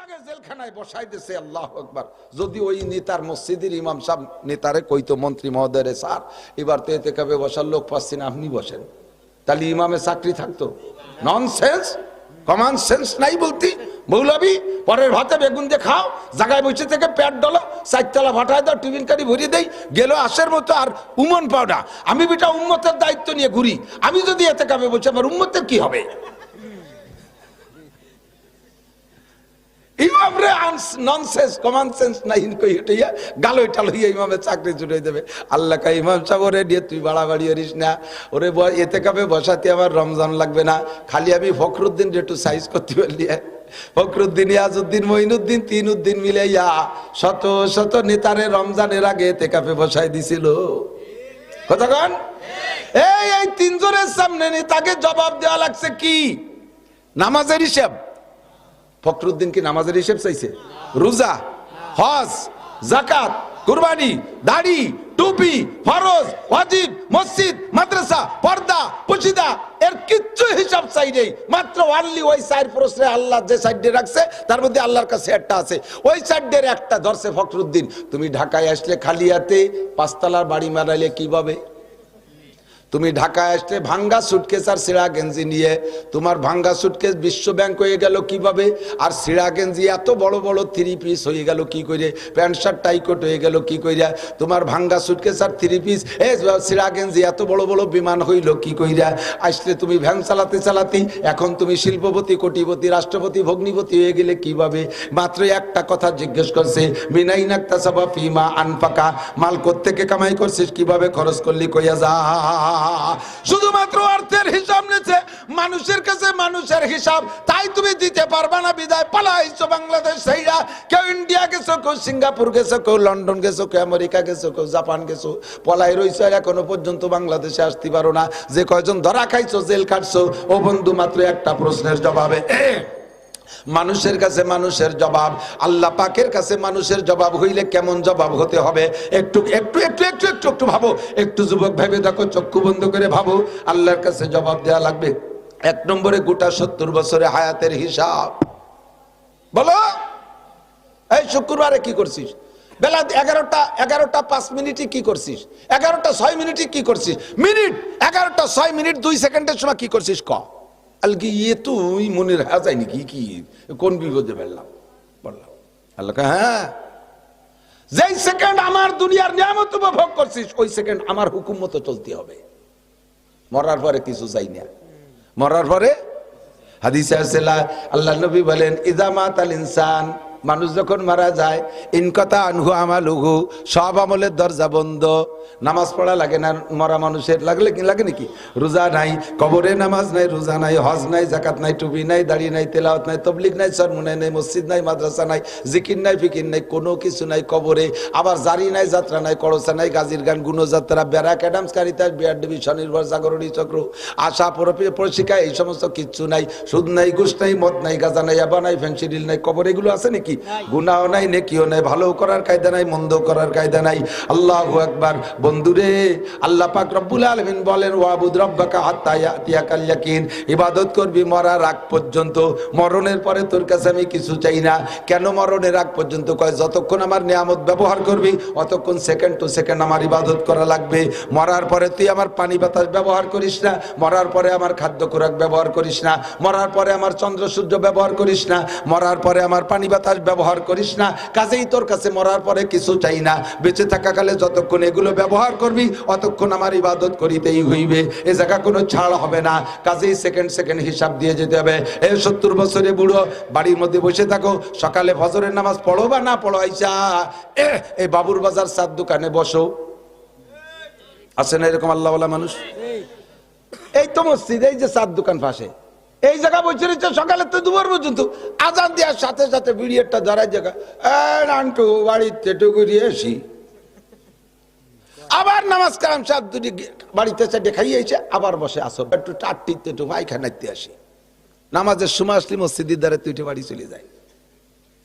আগে জেলখানায় বসাই দিয়েছে। আল্লাহু আকবার। যদি ওই নেতার মসজিদের ইমাম সাহেব নেতারে কইতো মন্ত্রী মহোদয় স্যার এবার তো এতেকাবে বসার লোক পাচ্ছি না, আপনি বসেন, তাহলে ইমামের চাকরি থাকতো? ননসেন্স, কমন সেন্স নাই বলতি। মৌলবী পরের ভাতে বেগুন দিয়ে খাও, জায়গায় বসে থেকে পেট ডলো, চারতলা ভাটায় দাও, টিফিন কারি ভরিয়ে দেই, গেল আশের মতো আর উমন পাও না। আমি বেটা উম্মতের দায়িত্ব নিয়ে ঘুরি, আমি যদি এতে কাবে বসে আমার উম্মতের কি হবে? ইমামরে ননসেন্স কমন সেন্স নাই কই হইয়া গালো এটা লইয়া ইমামের চাকরি জুড়ে দেবে। আল্লাহ কা ইমাম সাহেব ওরে দিয়ে তুই বাড়াবাড়ি করিস না, ওরে এতে কাবে বসাতে আমার রমজান লাগবে না, খালি আমি ফখরুদ্দিন একটু সাইজ করতে পারলি। ফখরুদ্দিন, ইয়াজউদ্দিন, মঈনুদ্দিন, তিনউদ্দিন মিলাইয়া শত শত নেতারে রমজানের আগে এতে কাবে বসাই দিছিল। কতক্ষণ এই তিনজনের সামনে নেতাকে জবাব দেওয়া লাগছে কি? নামাজের হিসাব। ফখরুদ্দিন কি নামাজের হিসেব চাইছে? রোজা, হজ, যাকাত, কুরবানি, দাড়ি, টুপি, ফরজ, ওয়াজিব, মসজিদ, মাদ্রাসা, পর্দা, পুশিদা এর কিচ্ছু হিসাব চাই নেই। মাত্র অনলি ওই চার প্রশ্নে আল্লাহ যে সাইডে রাখছে তার মধ্যে আল্লাহর কাছে একটা আছে, ওই সাইডের একটা ধরছে ফখরুদ্দিন। তুমি ঢাকায় আসলে খালি হাতে পাঁচতলার বাড়ি মারাইলে কিভাবে? তুমি ঢাকায় আসলে ভাঙ্গা সুটকেস আর সিরা গেঞ্জি নিয়ে, তোমার ভাঙ্গা সুটকেস বিশ্ব ব্যাংক হয়ে গেল কিভাবে? আর সিরা গেঞ্জি এত বড় বড় 3 পিস হয়ে গেল কি করে? প্যান্ট শার্ট টাইকোট হয়ে গেল কি কইরা? তোমার ভাঙ্গা সুটকেস আর 3 পিস সিরা গেঞ্জি এত বড় বড় বিমান হইল কি কইরা? আসলে তুমি ভ্যান চালাতে চালাতে এখন তুমি শিল্পপতি, কোটিপতি, রাষ্ট্রপতি, ভগ্নিপতি হয়ে গেলে কিভাবে? মাত্র একটা কথা জিজ্ঞেস করছে, মিনাইন আকতাসাবা ফিমা আনফাকা, মাল কোত্থেকে কামাই করছিস, কিভাবে খরচ করলি, কইয়া যা। শুধুমাত্র অর্থের হিসাব নিচ্ছে মানুষের কাছে, মানুষের হিসাব তাই তুমি দিতে পারবা না, বিদায় পালাইছো বাংলাদেশ সেইরা। কেউ ইন্ডিয়া গেছো, কেউ সিঙ্গাপুর গেছো, কেউ লন্ডন গেছো, কেউ আমেরিকা গেছো, কেউ জাপান গেছো, পলাই রইছো, আর এখনো পর্যন্ত বাংলাদেশে আসতে পারো না। যে কয়জন ধরা খাইছো, জেল কাটছো, ও বন্ধু মাত্র একটা প্রশ্নের জবাবে মানুষের কাছে মানুষের জবাব, আল্লাহ পাকের কাছে মানুষের জবাব হইলে কেমন জবাব হতে হবে? একটু একটু একটু একটু একটু একটু ভাবো, একটু যুবক ভেবে দেখো, চক্ষু বন্ধ করে ভাবো। আল্লাহর কাছে জবাব দেওয়া লাগবে। 1 নম্বরে গোটা 70 বছরে হায়াতের হিসাব। বলো এই শুক্রবারে কি করছিস? বেলা 11টা 5 মিনিটে কি করছিস? 11টা 6 মিনিটে কি করছিস? মিনিট 11টা 6 মিনিট 2 সেকেন্ডের সময় কি করছিস? ক আলকি ইয়ে তুই মনে রাখা যায় নাকি? কি কোন বিপদে ফেললাম বললাম? আল্লাহ হ্যাঁ, যেই সেকেন্ড আমার দুনিয়ার নিয়ামত উপভোগ করছিস ওই সেকেন্ড আমার হুকুম মতো চলতে হবে। মরার পরে কিছু চাই না। মরার পরে হাদিসে আছে আল্লাহ নবী বলেন, ইযা মাতাল ইনসান, মানুষ যখন মারা যায়, ইনকাতা আনহু আমালুহু, সব আমলের দরজা বন্ধ। নামাজ পড়া লাগে না মরা মানুষের? লাগলে কি লাগে নাকি? রোজা নাই, কবরে নামাজ নাই, রোজা নাই, হজ নাই, যাকাত নাই, টুপি নাই, দাড়ি নাই, তেলাওয়াত নাই, তবলিগ নাই, সরমুনাই নাই, মসজিদ নাই, মাদ্রাসা নাই, জিকির নাই, ফিকির নাই, কোনো কিছু নাই কবরে। আবার জারি নাই, যাত্রা নাই, করসা নাই, গাজীর গান, গুণযাত্রা, ব্যারাক, অ্যাডামস, কারিতাস, বিআরডিবি, স্বনির্ভর, জাগরণী চক্র, আশা, পরিশিকা, এই সমস্ত কিচ্ছু নাই। সুদ নাই, ঘুষ নাই, মদ নাই, গাঁজা নাই, আবা নাই, ফেন্সিডিল নাই, কবর এগুলো আছে নাকি? গুনাহ নাই, নেকিও নাই, ভালো করার কায়দা নাই, মন্দ করার কায়দা নাই। আল্লাহু আকবার। বন্ধুরে, আল্লাহ পাক রব্বুল আলামিন বলেন, ওয়াবুদ রাব্বাকা হাত্তা ইয়াতিয়াকাল ইয়াকিন, ইবাদত করবি মরার আগ পর্যন্ত। মরণের পরে তোর কাছে আমি কিছু চাই না। কেন মরণের আগ পর্যন্ত? কয় যতক্ষণ আমার নিয়ামত ব্যবহার করবি অতক্ষণ সেকেন্ড টু সেকেন্ড আমার ইবাদত করা লাগবে। মরার পরে তুই আমার পানি বাতাস ব্যবহার করিস না, মরার পরে আমার খাদ্য খোরাক ব্যবহার করিস না, মরার পরে আমার চন্দ্র সূর্য ব্যবহার করিস না, মরার পরে আমার পানি বাতাস ব্যবহার করিস না। কাজেই তোর কাছে মরার পরে কিছু চাই না। বেঁচে থাকাকালে যতক্ষণ এগুলো ব্যবহার করবি অতক্ষণ আমার ইবাদত করিতেই হইবে। এ জায়গা কোনো ছাড় হবে না। কাজেই সেকেন্ড সেকেন্ড হিসাব দিয়ে যেতে হবে। এই 70 বছরে বুড়ো বাড়ির মধ্যে বসে থাকো, সকালে ফজরের নামাজ পড়ো বা না পড়ো, আইসা এই বাবুর বাজার চার দোকানে বসো। আছে না এরকম আল্লাহওয়ালা মানুষ? এই তো মসজিদ, এই যে চার দোকান পাশে, এই জায়গা বসে রয়েছে সকালে তো দুপুর পর্যন্ত। আজান দেওয়ার সাথে সাথে বিড়িয়ারটা ধরার জায়গা, আন্টু বাড়িতে টুকুরিয়ে আসি, আবার নামাজ কালাম সাহেব দুটি বাড়িতে চারটে খাইয়েছে, আবার বসে আসো একটু টাটটিতে একটু পায়খানাতে আসি। নামাজের সময় আসলে মসজিদের দ্বারা তুই বাড়ি চলে যায়।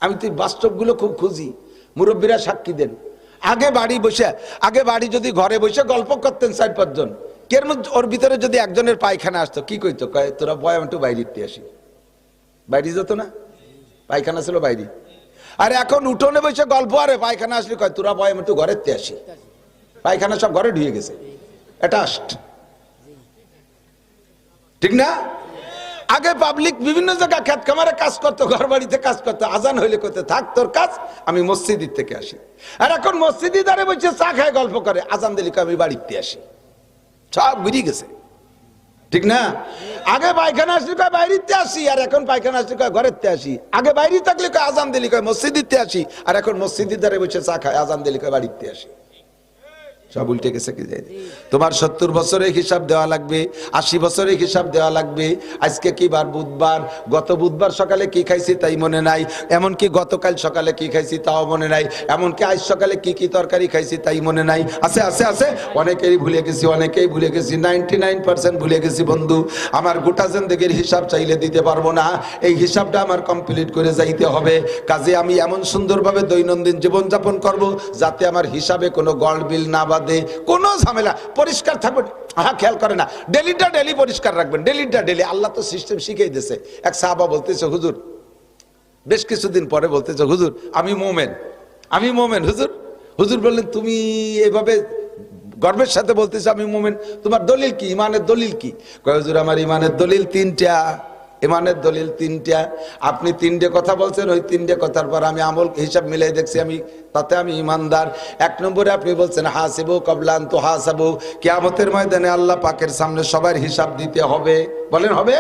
আমি তুই বাস্তবগুলো খুব খুঁজি, মুরব্বীরা সাক্ষী দেন। আগে বাড়ি যদি ঘরে বসে গল্প করতেন 4-5 জন, কের মধ্যে ওর ভিতরে যদি একজনের পায়খানা আসতো কি কইতো? কয় তোরা বয় একটু বাইরে আসি। বাইরে যেত না? পায়খানা ছিল বাইরে। আর এখন উঠোনে বসে গল্প, আরে পায়খানা আসলে কয় তোরা বয় আমি একটু ঘরের তে আসি, পায়খানা সব ঘরে ঢুকে গেছে। এটা ঠিক না? আগে পাবলিক বিভিন্ন জায়গায় খেত খামারে কাজ করতো, ঘর বাড়িতে কাজ করতো, আজান হইলে করতে থাক তোর কাজ, আমি মসজিদের থেকে আসি। আর এখন মসজিদে দাঁড়িয়ে বসে চা খায় গল্প করে, আজান দিলে আমি বাড়িতে আসি। সব বেরিয়ে গেছে, ঠিক না? আগে পায়খানা আসলে কয় বাইরেতে আসি, আর এখন পায়খানা আসলে কয় ঘরের তে আসি। আগে বাইরে থাকলে কয় আজান দিলে কয় মসজিদে আসি, আর এখন মসজিদের দাঁড়িয়ে বসে চা খায়, আজান দিলে কয় বাড়িতে আসি। সব উল্টে গেছে কি যায়। তোমার 70 বছরের হিসাব দেওয়া লাগবে, 80 বছরের হিসাব দেওয়া লাগবে। আজকে কি বার? বুধবার। গত বুধবার সকালে কি খাইছি তাই মনে নাই, এমনকি গতকাল সকালে কি খাইছি তাও মনে নাই, এমনকি আজ সকালে কি কি তরকারি খাইছি তাই মনে নাই। আছে আছে আছে, অনেকেই ভুলে গেছি, অনেকেই ভুলে গেছি, 99% ভুলে গেছি বন্ধু। আমার গোটা জিন্দেগির হিসাব চাইলে দিতে পারবো না, এই হিসাবটা আমার কমপ্লিট করে যাইতে হবে। কাজে আমি এমন সুন্দরভাবে দৈনন্দিন জীবনযাপন করব যাতে আমার হিসাবে কোনো গড়বিল না বাঁধে, কোনো ঝামেলা, পরিষ্কার থাকবে। হ্যাঁ, খেয়াল করে না, ডেলিটা ডেলি পরিষ্কার রাখবেন, ডেলিটা ডেলি। আল্লাহ তো সিস্টেম শিখিয়ে দিয়েছে। এক সাহাবা বলতেছে, হুজুর, বেশ কিছুদিন পরে বলতেছে, হুজুর আমি মোমেন, আমি মোমেন। হুজুর, হুজুর বললেন তুমি এভাবে গর্বের সাথে বলতেছে আমি মোমেন, তোমার দলিল কি, ইমানের দলিল কি? কয় হুজুর আমার ইমানের দলিল 3টা, ইমানের দলিল 3টা। আপনি 3টে কথা বলছেন, ওই 3টে কথার পর আমি আমল হিসাব মিলাই দেখছি আমি তাতে আমি ইমানদার। 1 নম্বরে আপনি বলছেন হাসিবু ক্বাবলা আন তুহাসাবু, কিয়ামতের ময়দানে আল্লাহ পাকের সামনে সবার হিসাব দিতে হবে। বলেন হবে?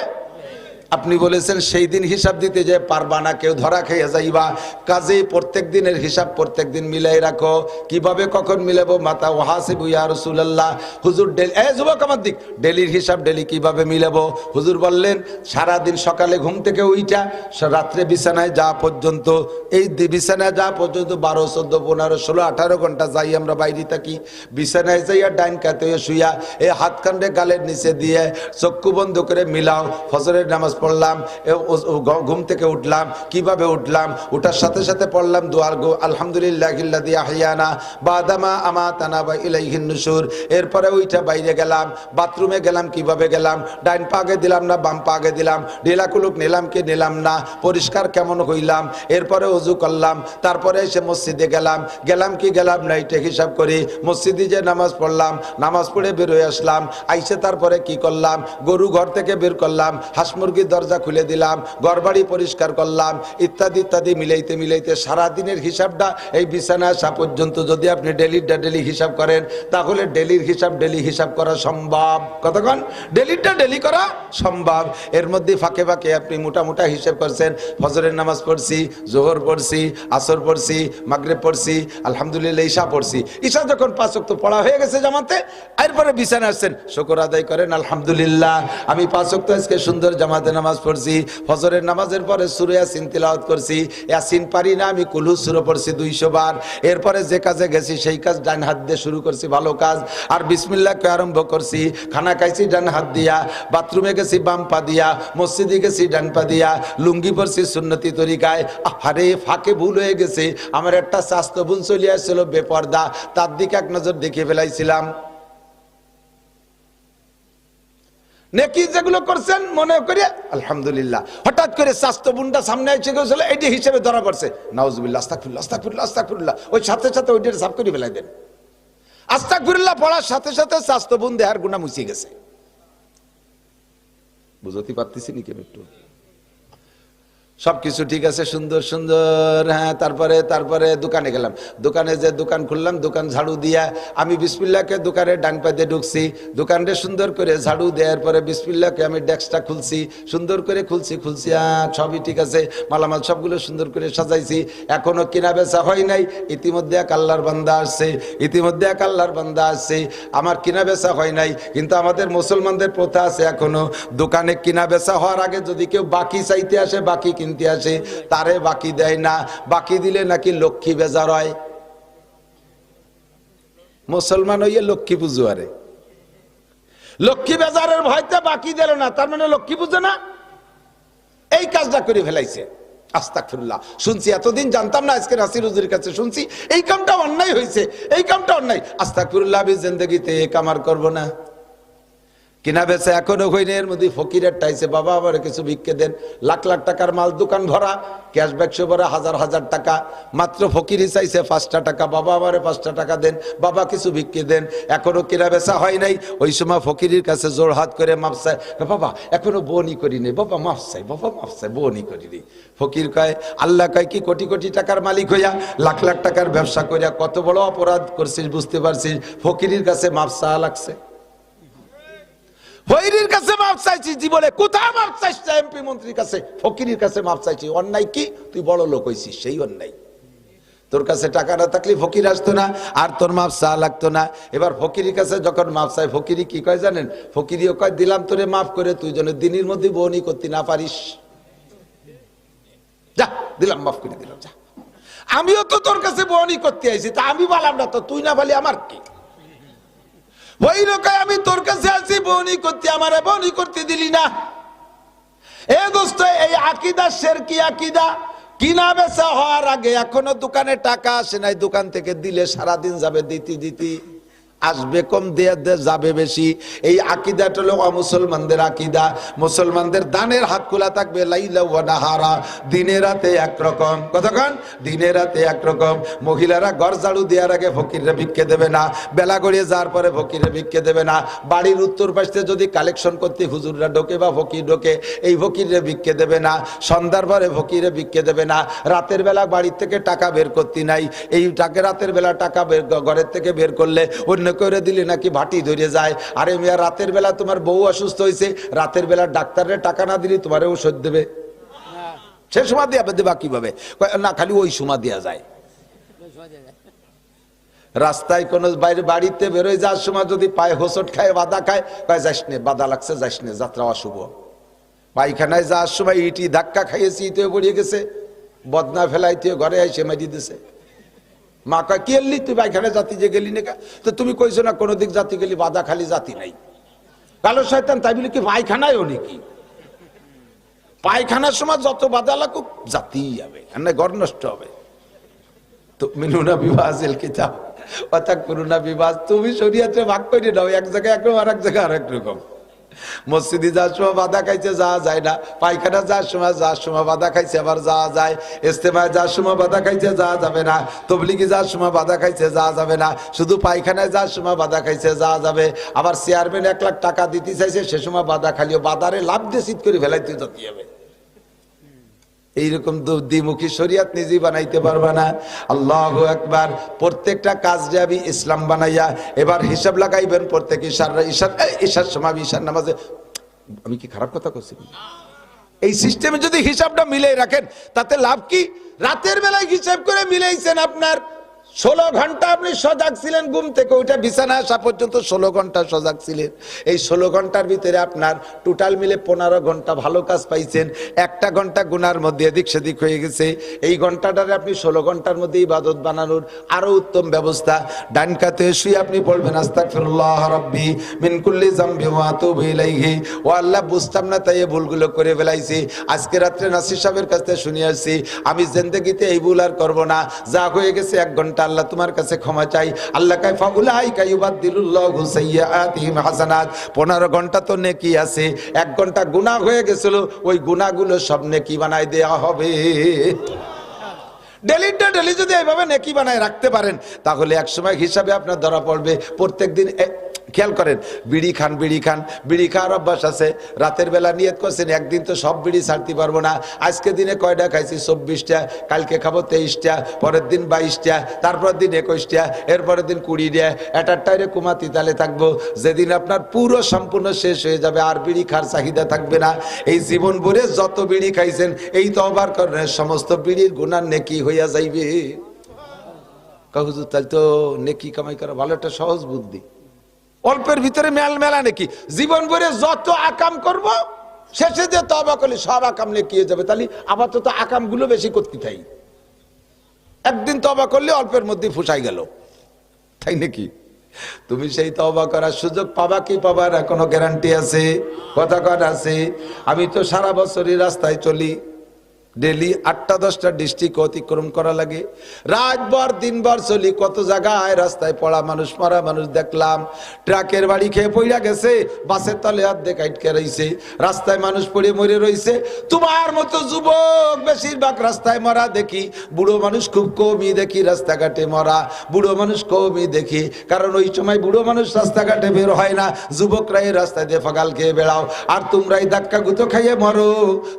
আপনি বলেছেন সেই দিন হিসাব দিতে যে পারবা না, কেউ ধরা খেয়ে যাইবা। কাজেই প্রত্যেক দিনের হিসাব প্রত্যেক দিন মিলাই রাখো। কিভাবে কখন মিলাবো? মাতা ওয়াহাসিবু ইয়া রাসূলুল্লাহ। হুজুর ডেলি, যুবক আমার দিক, ডেলির হিসাব ডেলি কিভাবে মিলাবো? হুজুর বললেন সারা দিন সকালে ঘুম থেকে উইঠা রাত্রে বিছানায় যাওয়া পর্যন্ত, এই বিছানায় যাওয়া পর্যন্ত 12, 14, 15, 16, 18 ঘন্টা যাই আমরা বাইরে থাকি। বিছানায় যাইয়া ডাইন কাতে শুইয়া এই হাত কান্দে গালের নিচে দিয়ে চক্ষু বন্ধ করে মিলাও। ফজরের নামাজ পড়লাম, ঘুম থেকে উঠলাম, কিভাবে উঠলাম? ওঠার সাথে সাথে পড়লাম দুয়ার গো আলহামদুলিল্লাহিল্লাযী আহইয়ানা বাদামা আমাতানা ওয়া ইলাইহিন নুশুর। এরপরে ওইটা বাইরে গেলাম, বাথরুমে গেলাম, কিভাবে গেলাম? ডাইন পা আগে দিলাম না বাম পা আগে দিলাম? ঢিলাকুলুক নিলাম কি নিলাম না? পরিষ্কার কেমন হইলাম? এরপরে ওযু করলাম, তারপরে এসে মসজিদে গেলাম, গেলাম কি গেলাম না, এটা হিসাব করি। মসজিদে যে নামাজ পড়লাম, নামাজ পড়ে বের হয়ে আসলাম, আইসে তারপরে কি করলাম? গরু ঘর থেকে বের করলাম, হাঁস মুরগির দরজা খুলে দিলাম, ঘরবাড়ি পরিষ্কার করলাম, ইত্যাদি ইত্যাদি মিলাইতে মিলাইতে সারাদিনের হিসাবটা এই বিছানা আসা পর্যন্ত যদি আপনি ডেলিটা ডেলি হিসাব করেন, তাহলে ডেলির হিসাব ডেলি হিসাব করা সম্ভব। কতক্ষণ? ডেলিটা ডেলি করা সম্ভব। এর মধ্যে ফাঁকে ফাঁকে আপনি মোটা মোটা হিসাব করছেন, ফজরের নামাজ পড়ছি, জোহর পড়ছি, আসর পড়ছি, মাগরিব পড়ছি, আলহামদুলিল্লাহ ঈশা পড়ছি। ঈশা যখন 5 ওয়াক্ত পড়া হয়ে গেছে জামাতে, এরপরে বিছানা আসছেন, শুকর আদায় করেন আলহামদুলিল্লাহ আমি 5 ওয়াক্ত আজকে সুন্দর জামাতে নামাজ পড়ছি। ফজরের নামাজের পরে সূরা ইয়াসিন তিলাওয়াত করছি, ইয়াসিন পারি না আমি কুল সূরা পড়ছি 200 বার। এরপরে যে কাজে গেছি সেই কাজ ডান হাত দিয়ে শুরু করছি, ভালো কাজ। আর বিসমিল্লাহ কে আরম্ভ করছি, খানা খাইছি ডান হাত দিয়া, বাথরুমে গেছি বাম পা দিয়া, মসজিদে গেছি ডান পা দিয়া, লুঙ্গি পরছি সুন্নতি তরিকায়। আরে ফাঁকে ভুল হয়ে গেছে, আমার একটা স্বাস্থ্য বোন চলে আসছিল বেপর্দা, তার দিকে এক নজর দেখে ফেলাইছিলাম। নেকি যেগুলো করছেন মনে করে আলহামদুলিল্লাহ, হঠাৎ করে স্বাস্থ্য বোনটা সামনে এসে গেছিল, এইটা হিসেবে ধরা পড়ছে, নাউজুবিল্লাহ আস্তাগফিরুল্লাহ আস্তাগফিরুল্লাহ আস্তাগফিরুল্লাহ, ওই সাথে সাথে ওইটা সাফ করে ফেলাই দেন। আস্তাগফিরুল্লাহ পড়ার সাথে সাথে স্বাস্থ্য বোন দেহার গুনাহ মুছিয়ে গেছে। বুঝতে পারতেছি নাকি একটু? সবকিছু ঠিক আছে, সুন্দর সুন্দর। হ্যাঁ, তারপরে দোকানে গেলাম, দোকানে যে দোকান খুললাম, দোকান ঝাড়ু দিয়া আমি বিসমিল্লাহকে দোকানের ডান পায়ে ঢুকছি, দোকানটা সুন্দর করে ঝাড়ু দেওয়ার পরে বিসমিল্লাহকে আমি ডেস্কটা খুলছি, সুন্দর করে খুলছি, সবই ঠিক আছে, মালামাল সবগুলো সুন্দর করে সাজাইছি। এখনো কিনা বেচা হয় নাই, ইতিমধ্যে এক আল্লাহর বান্দা আসছে, আমার কিনা বেচা হয় নাই। কিন্তু আমাদের মুসলমানদের প্রথা আছে, এখনো দোকানে কিনা বেচা হওয়ার আগে যদি কেউ বাকি চাইতে আসে, বাকি কিনতে আসে, তারে বাকি দেয় না, বাকি দিলে নাকি লক্ষ্মী বেজার হয়। মুসলমান হইয়ে লক্ষ্মী পুজো, আরে লক্ষ্মী বেজারের ভয়তে বাকি দিল না, তার মানে লক্ষ্মী পুজো না, এই কাজটা করে ফেলাইছে। আস্তাগফিরুল্লাহ। শুনছি, এতদিন জানতাম না, আজকে নাসির হুজুরের কাছে শুনছি এই কামটা অন্যায় হয়েছে, এই কামটা অন্যায়। আস্তাগফিরুল্লাহ, আমি জিন্দেগিতে এই কাম আর করব না। কিনা বেচা এখনো হইনি, এর মধ্যে ফকিরের টাইছে, বাবা আমার কিছু ভিক্ষে দেন। লাখ লাখ টাকার মাল, দোকান ভরা, ক্যাশ বাক্স ভরা, হাজার হাজার টাকা। মাত্র ফকিরই চাইছে 5টা টাকা, বাবা আমারে 5টা টাকা দেন, বাবা কিছু ভিক্ষে দেন। এখনো কিনা বেচা হয় নাই। ওই সময় ফকিরের কাছে জোর হাত করে মাপ চায়, বাবা এখনো বনি করিনি, বাবা মাফ চাই, বাবা মাফ চাই, বনি করিনি। ফকির কয়, আল্লাহ কয় কি কোটি কোটি টাকার মালিক হইয়া, লাখ লাখ টাকার ব্যবসা করিয়া কত বড় অপরাধ করছিস বুঝতে পারছিস, ফকিরের কাছে মাপ চাওয়া লাগছে। ফকিরের কাছে মাপ চাইছি জীবনে, কোথায় মাপ চাইছি? এমপি মন্ত্রীর কাছে, ফকিরের কাছে মাপ চাইছি। অন্যায় কি? তুই বড় লোক হইছিস, সেই অন্যায়। তোর কাছে টাকা না থাকলে ফকির আসতো না, আর তোর মাপ চাওয়া লাগতো না। এবার ফকিরের কাছে যখন মাপ চাই, ফকিরি কি কয় জানেন? ফকিরিও কয়, দিলাম তোরে মাফ করে, তুই যেন দিনের মধ্যে বনি করতে না পারিস, যা দিলাম, মাফ করে দিলাম, যা। আমিও তো তোর কাছে বনি করতে আইছি, তা আমি বললাম না তো, তুই না বলি আমার কি? ওই রকম আমি তোর কাছে আছি বনি করতে, আমারে বনি করতে দিলি না। এ দোস্ত, এই আকীদা শিরকি আকীদা। কিনা বেচা হওয়ার আগে এখনো দোকানে টাকা আসে নাই, দোকান থেকে দিলে সারাদিন যাবে, দিতে দিতে আসবে কম, দিয়ে যাবে বেশি। এই আকীদাটা হলো মুসলমানদের আকীদা। মুসলমানদের দানের হাত খোলা থাকবে লাইলা ওয়া নাহারা, দিনে রাতে একরকম। কতক্ষণ? দিনে রাতে একরকম। মহিলারা ঘর ঝাড়ু দেওয়ার আগে ফকিরে ভিক্ষে দেবে না, বেলা গড়িয়ে যাওয়ার পরে ফকিরে ভিক্ষে দেবে না। বাড়ির উত্তর পাশে যদি কালেকশন করতে হুজুররা ঢোকে বা ফকির ঢোকে, এই ফকিরে ভিক্ষে দেবে না। সন্ধ্যার পরে ফকিরে ভিক্ষে দেবে না। রাতের বেলা বাড়ির থেকে টাকা বের করতে নাই, এই টাকা রাতের বেলা টাকা বের ঘরের থেকে বের করলে অন্য করে দিলে নাকি ভাটি ধরে যায়। আরে মিয়া, রাতের বেলা তোমার বউ অসুস্থ হয়েছে, রাতের বেলা ডাক্তারের টাকা না দিলে তোমার ওষুধ দেবে? সে সময় দিয়ে দেবা কিভাবে? না, খালি ওই সময় দেওয়া যায়। রাস্তায় কোনো বাইরে বাড়িতে বেরোয় যাওয়ার সময় যদি পায়ে হোঁচট খায়, বাধা খায়, কয় যাস নে, বাধা লাগছে, যাস নে, যাত্রা অশুভ। পায়খানায় যাওয়ার সময় ইটি ধাক্কা খাইয়েছি, ইতে পড়িয়ে গেছে, বদনা ফেলাইতে ঘরে এসে মারি দিছে। মা কয়, কি এলি তুই পায়খানা জাতি যে গেলি না? তো তুমি কইছো না কোনো দিক জাতি গেলি, বাধা খালি জাতি নাই। কালো শয়তান, তাই বলে কি পায়খানায় ও নাকি? পায়খানার সময় যত বাধা লাগুক, জাতি যাবে, ঘর নষ্ট হবে। তো মিনুনা বিবাহিল কিতাব অর্থাৎ করুণা বিবাহ, তুমি শরীয়তে ভাগ করে দাও, এক জায়গায় একরকম, আর এক জায়গায় আরেক রকম। মসজিদে যাওয়ার সময় বাধা খাইছে, যাওয়া যায় না। পায়খানা যাওয়ার সময় বাধা খাইছে, আবার যাওয়া যায়। ইস্তেমায় যাওয়ার সময় বাধা খাইছে, যাওয়া যাবে না। তবলিগে যাওয়ার সময় বাধা খাইছে, যাওয়া যাবে না। শুধু পায়খানায় যাওয়ার সময় বাধা খাইছে, যাওয়া যাবে। আবার চেয়ারম্যান 1 লাখ টাকা দিতে চাইছে, সে সময় বাধা খালিও, বাজারে লাভ দিয়ে শীত করে ফেলাইতে যেতে হবে। এইরকম দ্বিমুখী শরিয়ত নিজেই বানাইতে পারবা না। আল্লাহু আকবার। প্রত্যেকটা কাজ যে আমি ইসলাম বানাইয়া এবার হিসাব লাগাইবেন। প্রত্যেক ঈশার সময় ঈশার নামাজে, আমি কি খারাপ কথা করছি? এই সিস্টেমে যদি হিসাবটা মিলাই রাখেন, তাতে লাভ কি? রাতের বেলায় হিসাব করে মিলাইছেন, আপনার 16 ঘন্টা আপনি সজাগ ছিলেন, ঘুম থেকে ওইটা বিছানা আসা পর্যন্ত 16 ঘন্টা সজাগ ছিলেন। এই 16 ঘন্টার ভিতরে আপনার টোটাল মিলে 15 ঘন্টা ভালো কাজ পাইছেন। 1টা ঘন্টা গুনার মধ্যে এদিক সেদিক হয়ে গেছে। এই ঘন্টাটারে আপনি 16 ঘন্টার মধ্যে ইবাদত বানানোর আরো উত্তম ব্যবস্থা। ডান কাতে শুয়ে আপনি পড়বেন, আস্তাগফিরুল্লাহ রাব্বি মিন কুল্লি যামবি ওয়া আতুবু ইলাইহি। ও আল্লাহ, বুঝতাম না তাই এই ভুলগুলো করে ফেলাইছি। আজকে রাত্রে নাসির সাহেবের কাছ থেকে শুনে আসছি, আমি জিন্দেগিতে এই ভুল আর করব না। যা হয়ে গেছে 1 ঘন্টা, আল্লাহ তোমার কাছে ক্ষমা চাই। আল্লাহ কয়, ফাউলাইকা ইউবাদদিলুল্লাহু সাইয়্যাতিহিম হাসানাত। 15 ঘন্টা তো নেকি আছে, 1 ঘন্টা গুনাহ হয়ে গেছিল, ওই গুনাহগুলো সব নেকি বানাই দেয়া হবে। ডেলি যদি এইভাবে নেকি বানায় রাখতে পারেন, তাহলে একসময় হিসাবে আপনার ধরা পড়বে। প্রত্যেকদিন খেয়াল করেন, বিড়ি খান, বিড়ি খাওয়ার অভ্যাস আছে। রাতের বেলা নিয়ত করছেন, একদিন তো সব বিড়ি ছাড়তে পারবো না, আজকে দিনে কয়টা খাইছি? 24টা, কালকে খাবো 23টা, পরের দিন 22টা, তারপর দিন 21টা, এরপরের দিন 20টা। এটার টাইরে কুমাতি তালে থাকবো। যেদিন আপনার পুরো সম্পূর্ণ শেষ হয়ে যাবে, আর বিড়ি খাওয়ার চাহিদা থাকবে না। এই জীবন ভরে যত বিড়ি খাইছেন, এই তওবার করেন, সমস্ত বিড়ির গুনার নেকি হইয়া যাইবে। হুজুর, তাহলে তো নেকি কামাই করা ভালো একটা সহজ বুদ্ধি। অল্পের ভিতরে মেলা নাকি, জীবন ভরে যত আকাম করব, শেষে যে তওবা করলে সব আকাম নেকি হয়ে যাবে। তাহলে আপাতত আকাম গুলো বেশি করতে চাই। একদিন তওবা করলে অল্পের মধ্যে ফুসাই গেল, তাই নাকি? তুমি সেই তওবা করার সুযোগ পাবা কি পাবা না, কোনো গ্যারান্টি আছে? কথা আছে। আমি তো সারা বছরই রাস্তায় চলি, ডেলি 8-10টা ডিস্ট্রিক্ট অতিক্রম করা লাগে, রাতভর দিনভর চলি, কত জায়গায় রাস্তায় পড়া মানুষ, মরা মানুষ দেখলাম। ট্রাকের বাড়ি খেয়ে পড়া গেছে, বাসের তলে অর্ধেক আটকে রয়েছে, রাস্তায় মানুষ পড়ে মরে রয়েছে। তোমার মতো যুবক বেশিরভাগ রাস্তায় মরা দেখি, বুড়ো মানুষ খুব কমই দেখি রাস্তাঘাটে মরা, বুড়ো মানুষ কমই দেখি, কারণ ওই সময় বুড়ো মানুষ রাস্তাঘাটে বের হয় না, যুবকরাই রাস্তায় দিয়ে ফাগাল খেয়ে বেড়াও, আর তোমরাই ধাক্কা গুতো খাইয়ে মরো,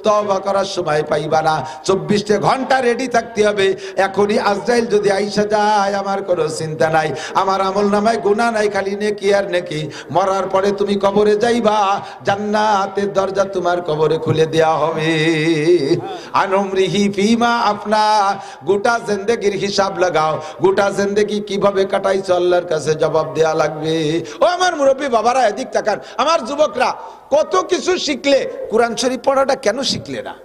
তওবা করার সময় পাইবা না। 24 ঘন্টা রেডি থাকতে হবে। এখনই আজরাইল যদি আইসা যায়, আমার কোনো চিন্তা নাই, আমার আমল নামায় গুনাহ নাই, খালি নেকি আর নেকি। মরার পরে তুমি কবরে যাইবা, জান্নাতের দরজা তোমার কবরে খুলে দেয়া হবে। আনমরিহি ফিমা আপনা, গোটা জিন্দেগির হিসাব লাগাও, গোটা জিন্দেগি কিভাবে কাটাইছো আল্লাহর কাছে জবাব দেয়া লাগবে। ও আমার মুরব্বী বাবারা, এদিক তাকান, আমার যুবকরা, কত কিছু শিখলে কোরআন শরীফ পড়াটা কেন শিখলে না?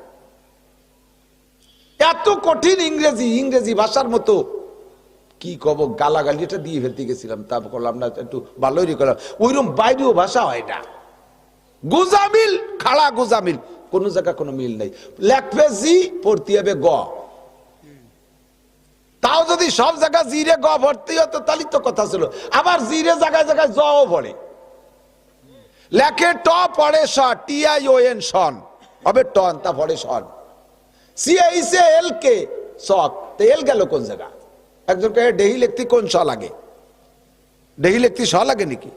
এত কঠিন ইংরেজি, ইংরেজি ভাষার মতো কি কব, গালাগালি এটা দিয়ে ফেলতে গেছিলাম, তা করলাম না, একটু ভালোই করলাম, ওইরকম বাইরেও ভাষা হয় না। গুজামিল, খাড়া গুজামিল, কোন জায়গা কোনো মিল নাই। লেখবে জি, পড়তে হবে গ, তাও যদি সব জায়গায় জিরে গ ভর্তি হতো তাহলে তো কথা ছিল। আবার জিরে জায়গায় জায়গায় জ পড়ে, লেখে ট পড়ে স, TION সন, হবে টন, তা পড়ে সন। সিআইসে এল কে সক, তো এল গেল কোন জায়গা? একজন কে ডেহি লিখতে কোন স লাগে? ডেহি লিখতে স লাগে নাকি?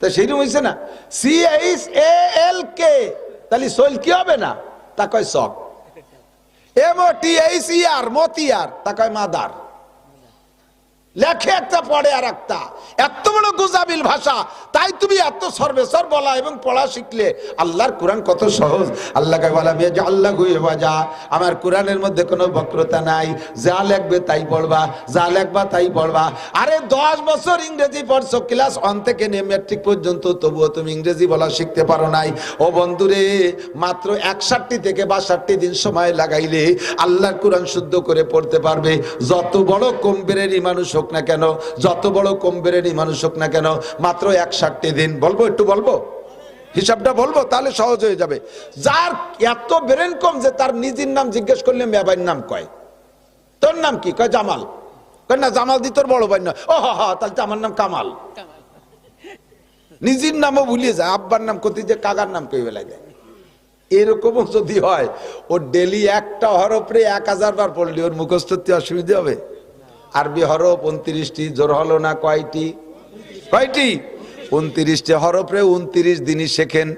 তা সেইরকম হয়েছে না, CHALK, তাহলে সোল কি হবে না? তা কয় সক। MOTHER, মতিয়ার, তা কয় মাদার। লেখে একটা পড়ে আর একটা, এত বড় গুজাবিল ভাষা, তাই তুমি এত সর্বেসর বলা এবং পড়া শিখলে। আল্লাহর কোরআন কত সহজ। আল্লাহকে বলা যে আল্লাহ যা, আমার কোরআনের মধ্যে কোনো বক্রতা নাই, যা লেখবে তাই পড়বা, যা লেখবা তাই পড়বা। আরে 10 বছর ইংরেজি পড়ছো, ক্লাস 1 থেকে নিয়ে ম্যাট্রিক পর্যন্ত, তবুও তুমি ইংরেজি বলা শিখতে পারো নাই। ও বন্ধুরে, মাত্র 61 থেকে 62 দিন সময় লাগাইলে আল্লাহর কোরআন শুদ্ধ করে পড়তে পারবে। যত বড় কম্পিউটারি মানুষ হোক না কেন, যত বড় কম্পিউটারি মানুষ হোক না কেন, মাত্র 61 দিন। বলবো, একটু বলবো, হিসাবটা বলবো, তাহলে সহজ হয়ে যাবে। যার এত ব্রেন কম যে তার নিজের নাম জিজ্ঞেস করলে মেয়ের নাম কয়, তোর নাম কি? কয় জামাল। কয় না, জামাল দি তোর বড় ভাই না। ও হা, তাহলে আমার নাম কামাল। নিজের নামও ভুলিয়ে যায়, আব্বার নাম কতি যে কাকার নাম কই বেলায় দেয়। এরকমও যদি হয়, ও ডেলি একটা হরফরে 1000 বার পড়লে ওর মুখস্থ অসুবিধা হবে? আরবি হরফ 29টি, জোর হলো না কয়টি? কয়টি? 29টি হরফরে 29 দিনই শেখেন,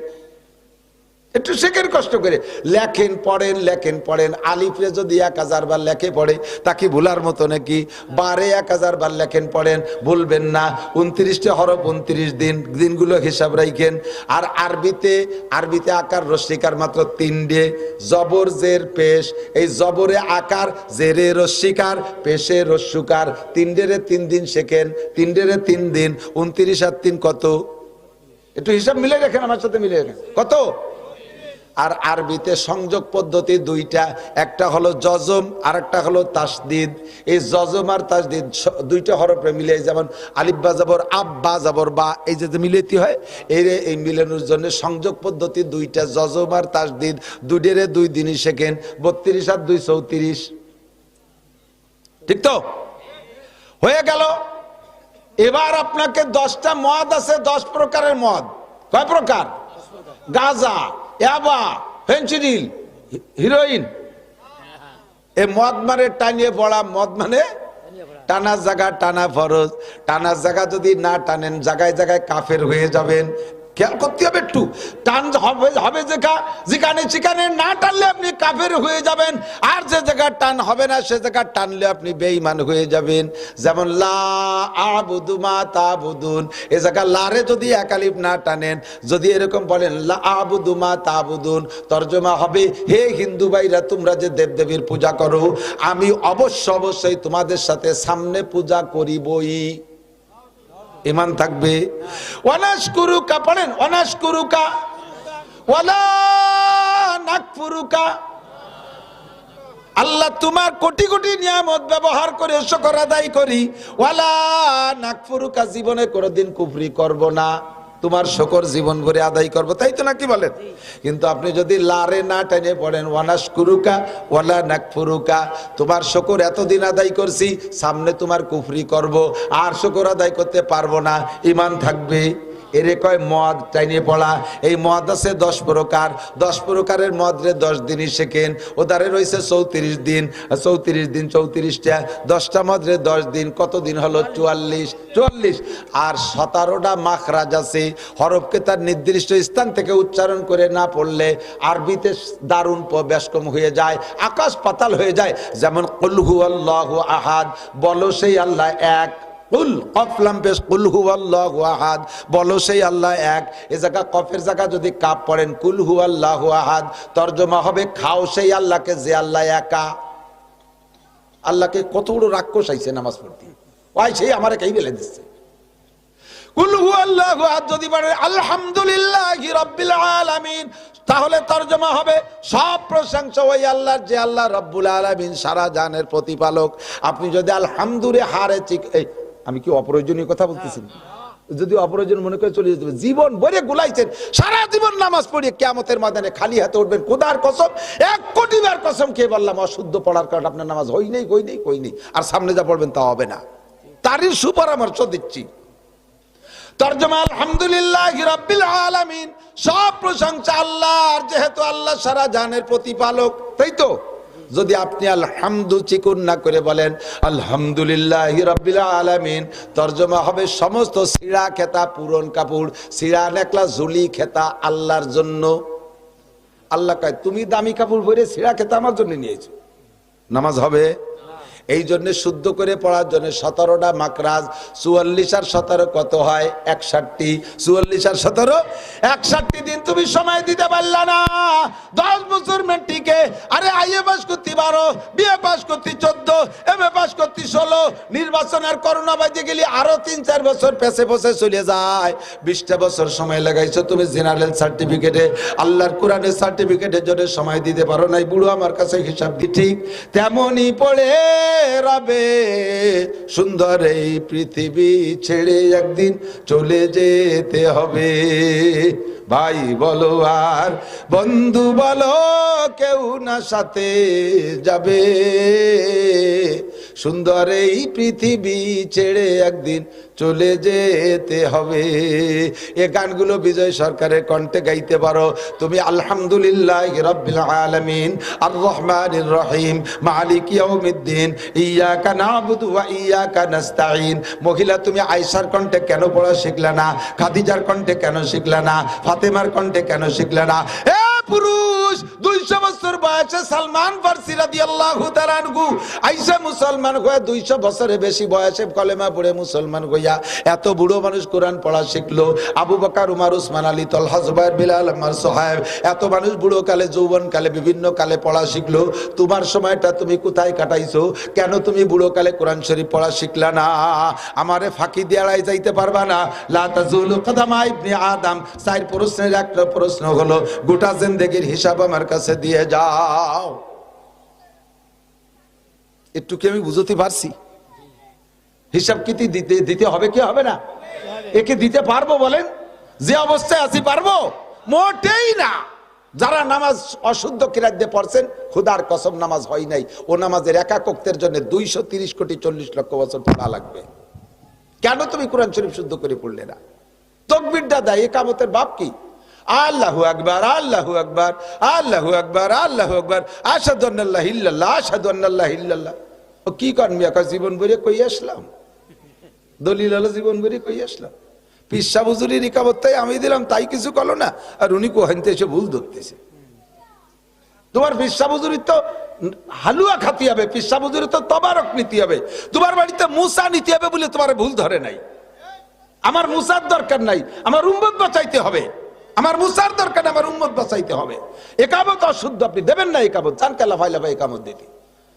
একটু শেখেন কষ্ট করে, লেখেন পড়েন, লেখেন পড়েন। আলিফরে যদি 1000 বার লেখে পড়ে, তাকে ভুলার মতো নাকি? বারে 1000 বার লেখেন পড়েন, ভুলবেন না। 29টি হরফ 29 দিন, দিনগুলো হিসাব রাখেন। আর আরবিতে আকার রস্যিকার মাত্র 3টে, জবর জের পেশ। এই জবরে আকার, জেরে রস্যিকার, পেশে রস্যুকার, 3টেরে 3 দিন শেখেন, 3টেরে 3 দিন। 29 আর 3 কত? একটু হিসাব মিলে রাখেন, আমার সাথে মিলে রাখেন, কত? আর আরবিতে সংযোগ পদ্ধতি 2টা, একটা হলো জজম আর একটা হলো তাসদিদ। এই জজম আর তাসদিদ 2টা হরফে মিলে, যেমন আলিফ বা জবর আব, বা জবর বা, এই যে মিলাতে হয়, এই মিলানোর জন্য সংযোগ পদ্ধতি 2টা, জজম আর তাসদিদ। 2টেরে 2 দিনই শেখেন। 32 আর 2 34, ঠিক তো? হয়ে গেল। এবার আপনাকে 10টা মদ আছে, 10 প্রকারের মদ। কয় প্রকার? গাঁজা, ইয়াবা, ফেন্সিডিল, হিরোইন। এ মদ মানে টানিয়ে পড়া, মদ মানে টানার জায়গা, টানা ফরজ। টানার জায়গা যদি না টানেন, জায়গায় জায়গায় কাফের হয়ে যাবেন। খেয়াল করতে হবে একটু, টান হবে যেখানে সেখানে না টানলে আপনি কাফের হয়ে যাবেন, আর যে জায়গায় টান হবে না সে জায়গায় টানলে আপনি বেঈমান হয়ে যাবেন। যেমন লা আবুদু মা তাবুদুন, এ জায়গায় লারে যদি একালিফ না টানেন, যদি এরকম বলেন লা আবুদু মা তাবুদুন, তর্জমা হবে, হে হিন্দু ভাইরা, তোমরা যে দেবদেবীর পূজা করো, আমি অবশ্যই তোমাদের সাথে সামনে পূজা করিবই। ইমান থাকবে। ওয়ানাশকুরুকা পড়েন, ওয়ানাশকুরুকা ওয়ালা নাকফুরুকা। আল্লাহ তোমার কোটি কোটি নিয়ামত ব্যবহার করে শুকর আদায় করি। ওয়ালা নাকফুরুকা, জীবনে কোনোদিন কুফরি করব না। তোমার শুকর জীবন ভরে আদায় করব, তাই তো নাকি বলেন? কিন্তু আপনি যদি লারে না টেনে পড়েন ওয়ানাশকুরুকা ওয়ালা নাকফুরুকা, তোমার শুকর এতদিন আদায় করছি, সামনে তোমার কুফরি করব, আর শুকর আদায় করতে পারবো না, ঈমান থাকবে। এরে কয় মদ টাইনে পড়া। এই মদ আছে 10 প্রকার, 10 প্রকারের মদ রে 10 দিনই শেখেন, ওদারে রয়েছে 34 দিন, 34 দিন 34টা, 10টা মদ রে 10 দিন, কত দিন হলো? 44। আর 17টা মাখরাজ আছে, হরফকে তার নির্দিষ্ট স্থান থেকে উচ্চারণ করে না পড়লে আরবিতে দারুণ ব্যস্কম হয়ে যায়, আকাশ পাতাল হয়ে যায়। যেমন কুল হুয়াল্লাহু আহাদ, বলো সেই আল্লাহ এক। কুল কফলাম পেশ কুল হুয়াল্লাহু আহাদ, বলো সেই আল্লাহ এক। এ জায়গা কফের জায়গা যদি কাপ পড়েন কুল হুয়াল্লাহু আহাদ, তরজমা হবে খাও সেই আল্লাহকে যে আল্লাহ একা। আল্লাহকে কত বড় রাক্ষস আইছে নামাজ পড়তে, ওই সেই আমারে কেই বেলে দিচ্ছে। কুল হুয়াল্লাহু আহাদ যদি বলেন আলহামদুলিল্লাহি রাব্বিল আলামিন, তাহলে তরজমা হবে সব প্রশংসা ওই আল্লাহর যে আল্লাহ রব্বুল আলামিন, সারা জানের প্রতিপালক। আপনি যদি আলহামদুলিল্লাহ হারে আমি কি অপ্রয়োজনীয় কথা বলতেছি? যদি অপ্রয়োজন মনে করে চলে যেতে হবে। জীবন ভরে গুলাইছেন, সারা জীবন নামাজ পড়িয়ে কিয়ামতের ময়দানে খালি হাতে উঠবেন। খোদার কসম, 1 কোটি বার কসম খেয়ে বললাম, অশুদ্ধ পড়ার কারণে আপনার নামাজ হই নেই। আর সামনে যা পড়বেন তা হবে না, তারই সুপরামর্শ দিচ্ছি। তরজমা আলহামদুলিল্লাহি রাব্বিল আলামিন, সব প্রশংসা আল্লাহর, যেহেতু আল্লাহ সারা জানের প্রতিপালক, তাই তো? যদি আপনি আলহামদু চিকুন না করে বলেন আলহামদুলিল্লাহি রাব্বিল আলামিন, তরজমা হবে সমস্ত সিরা খেতা, পুরন কাপড়, সিরা নেকলা, ঝুলি খেতা আল্লাহর জন্য। আল্লাহ কয় তুমি দামি কাপড় পরে সিরা খেতা আমার জন্য নিয়েছো, নামাজ হবে? এই জন্য শুদ্ধ করে পড়ার জন্য 17টা মাকরাজ। 44 আর 17 কত হয়? 61। 44 আর 17 61 দিন তুমি সময় দিতে পারলা না। 10 বছর মেট্রিকে, আরে আইএ পাস করতে 12, বিএ পাস করতে 14, এমএ পাস করতে 16, নির্বাচনের করোনা বাজে গেলি আরো 3-4 বছর পেছে চলে যায়। 20টা বছর সময় লাগাইছো তুমি জেনারেল সার্টিফিকেটে, আল্লাহর কোরআনের সার্টিফিকেটের জন্য সময় দিতে পারো নাই। বুড়ো আমার কাছে হিসাব দি, ঠিক তেমনই পড়ে রবে সুন্দর এই পৃথিবী ছেড়ে একদিন চলে যেতে হবে। ভাই বলো আর বন্ধু বলো, কেউ না সাথে যাবে, সুন্দর এই পৃথিবী ছেড়ে একদিন চলে যেতে হবে। এ গানগুলো বিজয় সরকারের কণ্ঠে গাইতে পারো তুমি। আলহামদুলিল্লাহি রাব্বিল আলামিন, আর রহমানির রহিম, মালিক ইয়াউমিদ্দিন, ইয়াকা নাবুদু ওয়া ইয়াকা নাস্তাঈন। মহিলা তুমি আয়েশার কণ্ঠে কেন পড়া শিখলা না? খাদিজার কণ্ঠে কেন শিখলা না? ফাতেমার কণ্ঠে কেন শিখলা না? এ পুরুষ, 200 বছর বয়সে সালমান ফারসি রাদিয়াল্লাহু তাআলা আনহু আয়েশা মুসলমান হয়ে 200 বছরের বেশি বয়সে কলেমা পড়ে মুসলমান হইয়া এত বুড়ো মানুষ কোরআন পড়া শিখলো। আবু বকর, উমর, উসমান, আলী, তালহা, জুবাইর, বিলাল, আম্মার, সোহাইব, এত মানুষ বুড়ো কালে, যৌবন কালে, বিভিন্ন কালে পড়া শিখলো। তোমার সময়টা তুমি কোথায় কাটাইছো? কেন তুমি বুড়ো কালে কোরআন শরীফ পড়া শিখলা না? আমারে ফাঁকি দিয়ে এড়াই যাইতে পারবা না। লা তাজুলু কদামা ইবনে আদম। 4 প্রশ্নের একটা প্রশ্ন হলো গোটা জিন্দেগির হিসাব আমার কাছে দিয়ে যাও। একটু কি আমি বুঝতে পারছি? হিসাব কি দিতে হবে কি হবে না? একে দিতে পারবো বলেন? যে অবস্থায় আছি পারবো? মোটেই না। যারা নামাজ অশুদ্ধ কিরাত দিয়ে পড়ছেন, খোদার কসম নামাজ হয় নাই। ও নামাজের একাকত্বের জন্য 230 কোটি 40 লক্ষ বছর পড়া লাগবে। কেন তুমি কোরআন শরীফ শুদ্ধ করে পড়লে না? তাকবীরটা দেয়, ইকামতের বাপ কি? আল্লাহু আকবার, আল্লাহু আকবার, আল্লাহু আকবার, আল্লাহু আকবার, আশহাদু আন্না লা ইলাহা ইল্লাল্লাহ, আশহাদু আন্না লা ইলাহা ইল্লাল্লাহ। ও কি করেন মিয়া? জীবন ভরে কই আসলাম, দলিল হলো জীবন ভরে কই আসলাম। পিসা হুজুরির ইকামতটাই আমি দিলাম, তাই কিছু করলো না, আর উনি কোহাইতে এসে ভুল ধরতেছে। তোমার পিসা হুজুরির তো হালুয়া খাতি হবে, পিসা হুজুরির তো তবারক নিতে হবে, তোমার বাড়িতে মুসা নিতে হবে বলে তোমার ভুল ধরে নাই। আমার মুসার দরকার নাই, আমার উম্মত বাঁচাইতে হবে। আমার মুসার দরকার, আমার উম্মত বাঁচাইতে হবে। একামত অশুদ্ধ আপনি দেবেন না। একামত চান কেলা ফাইলা ভাই একামত দিতে।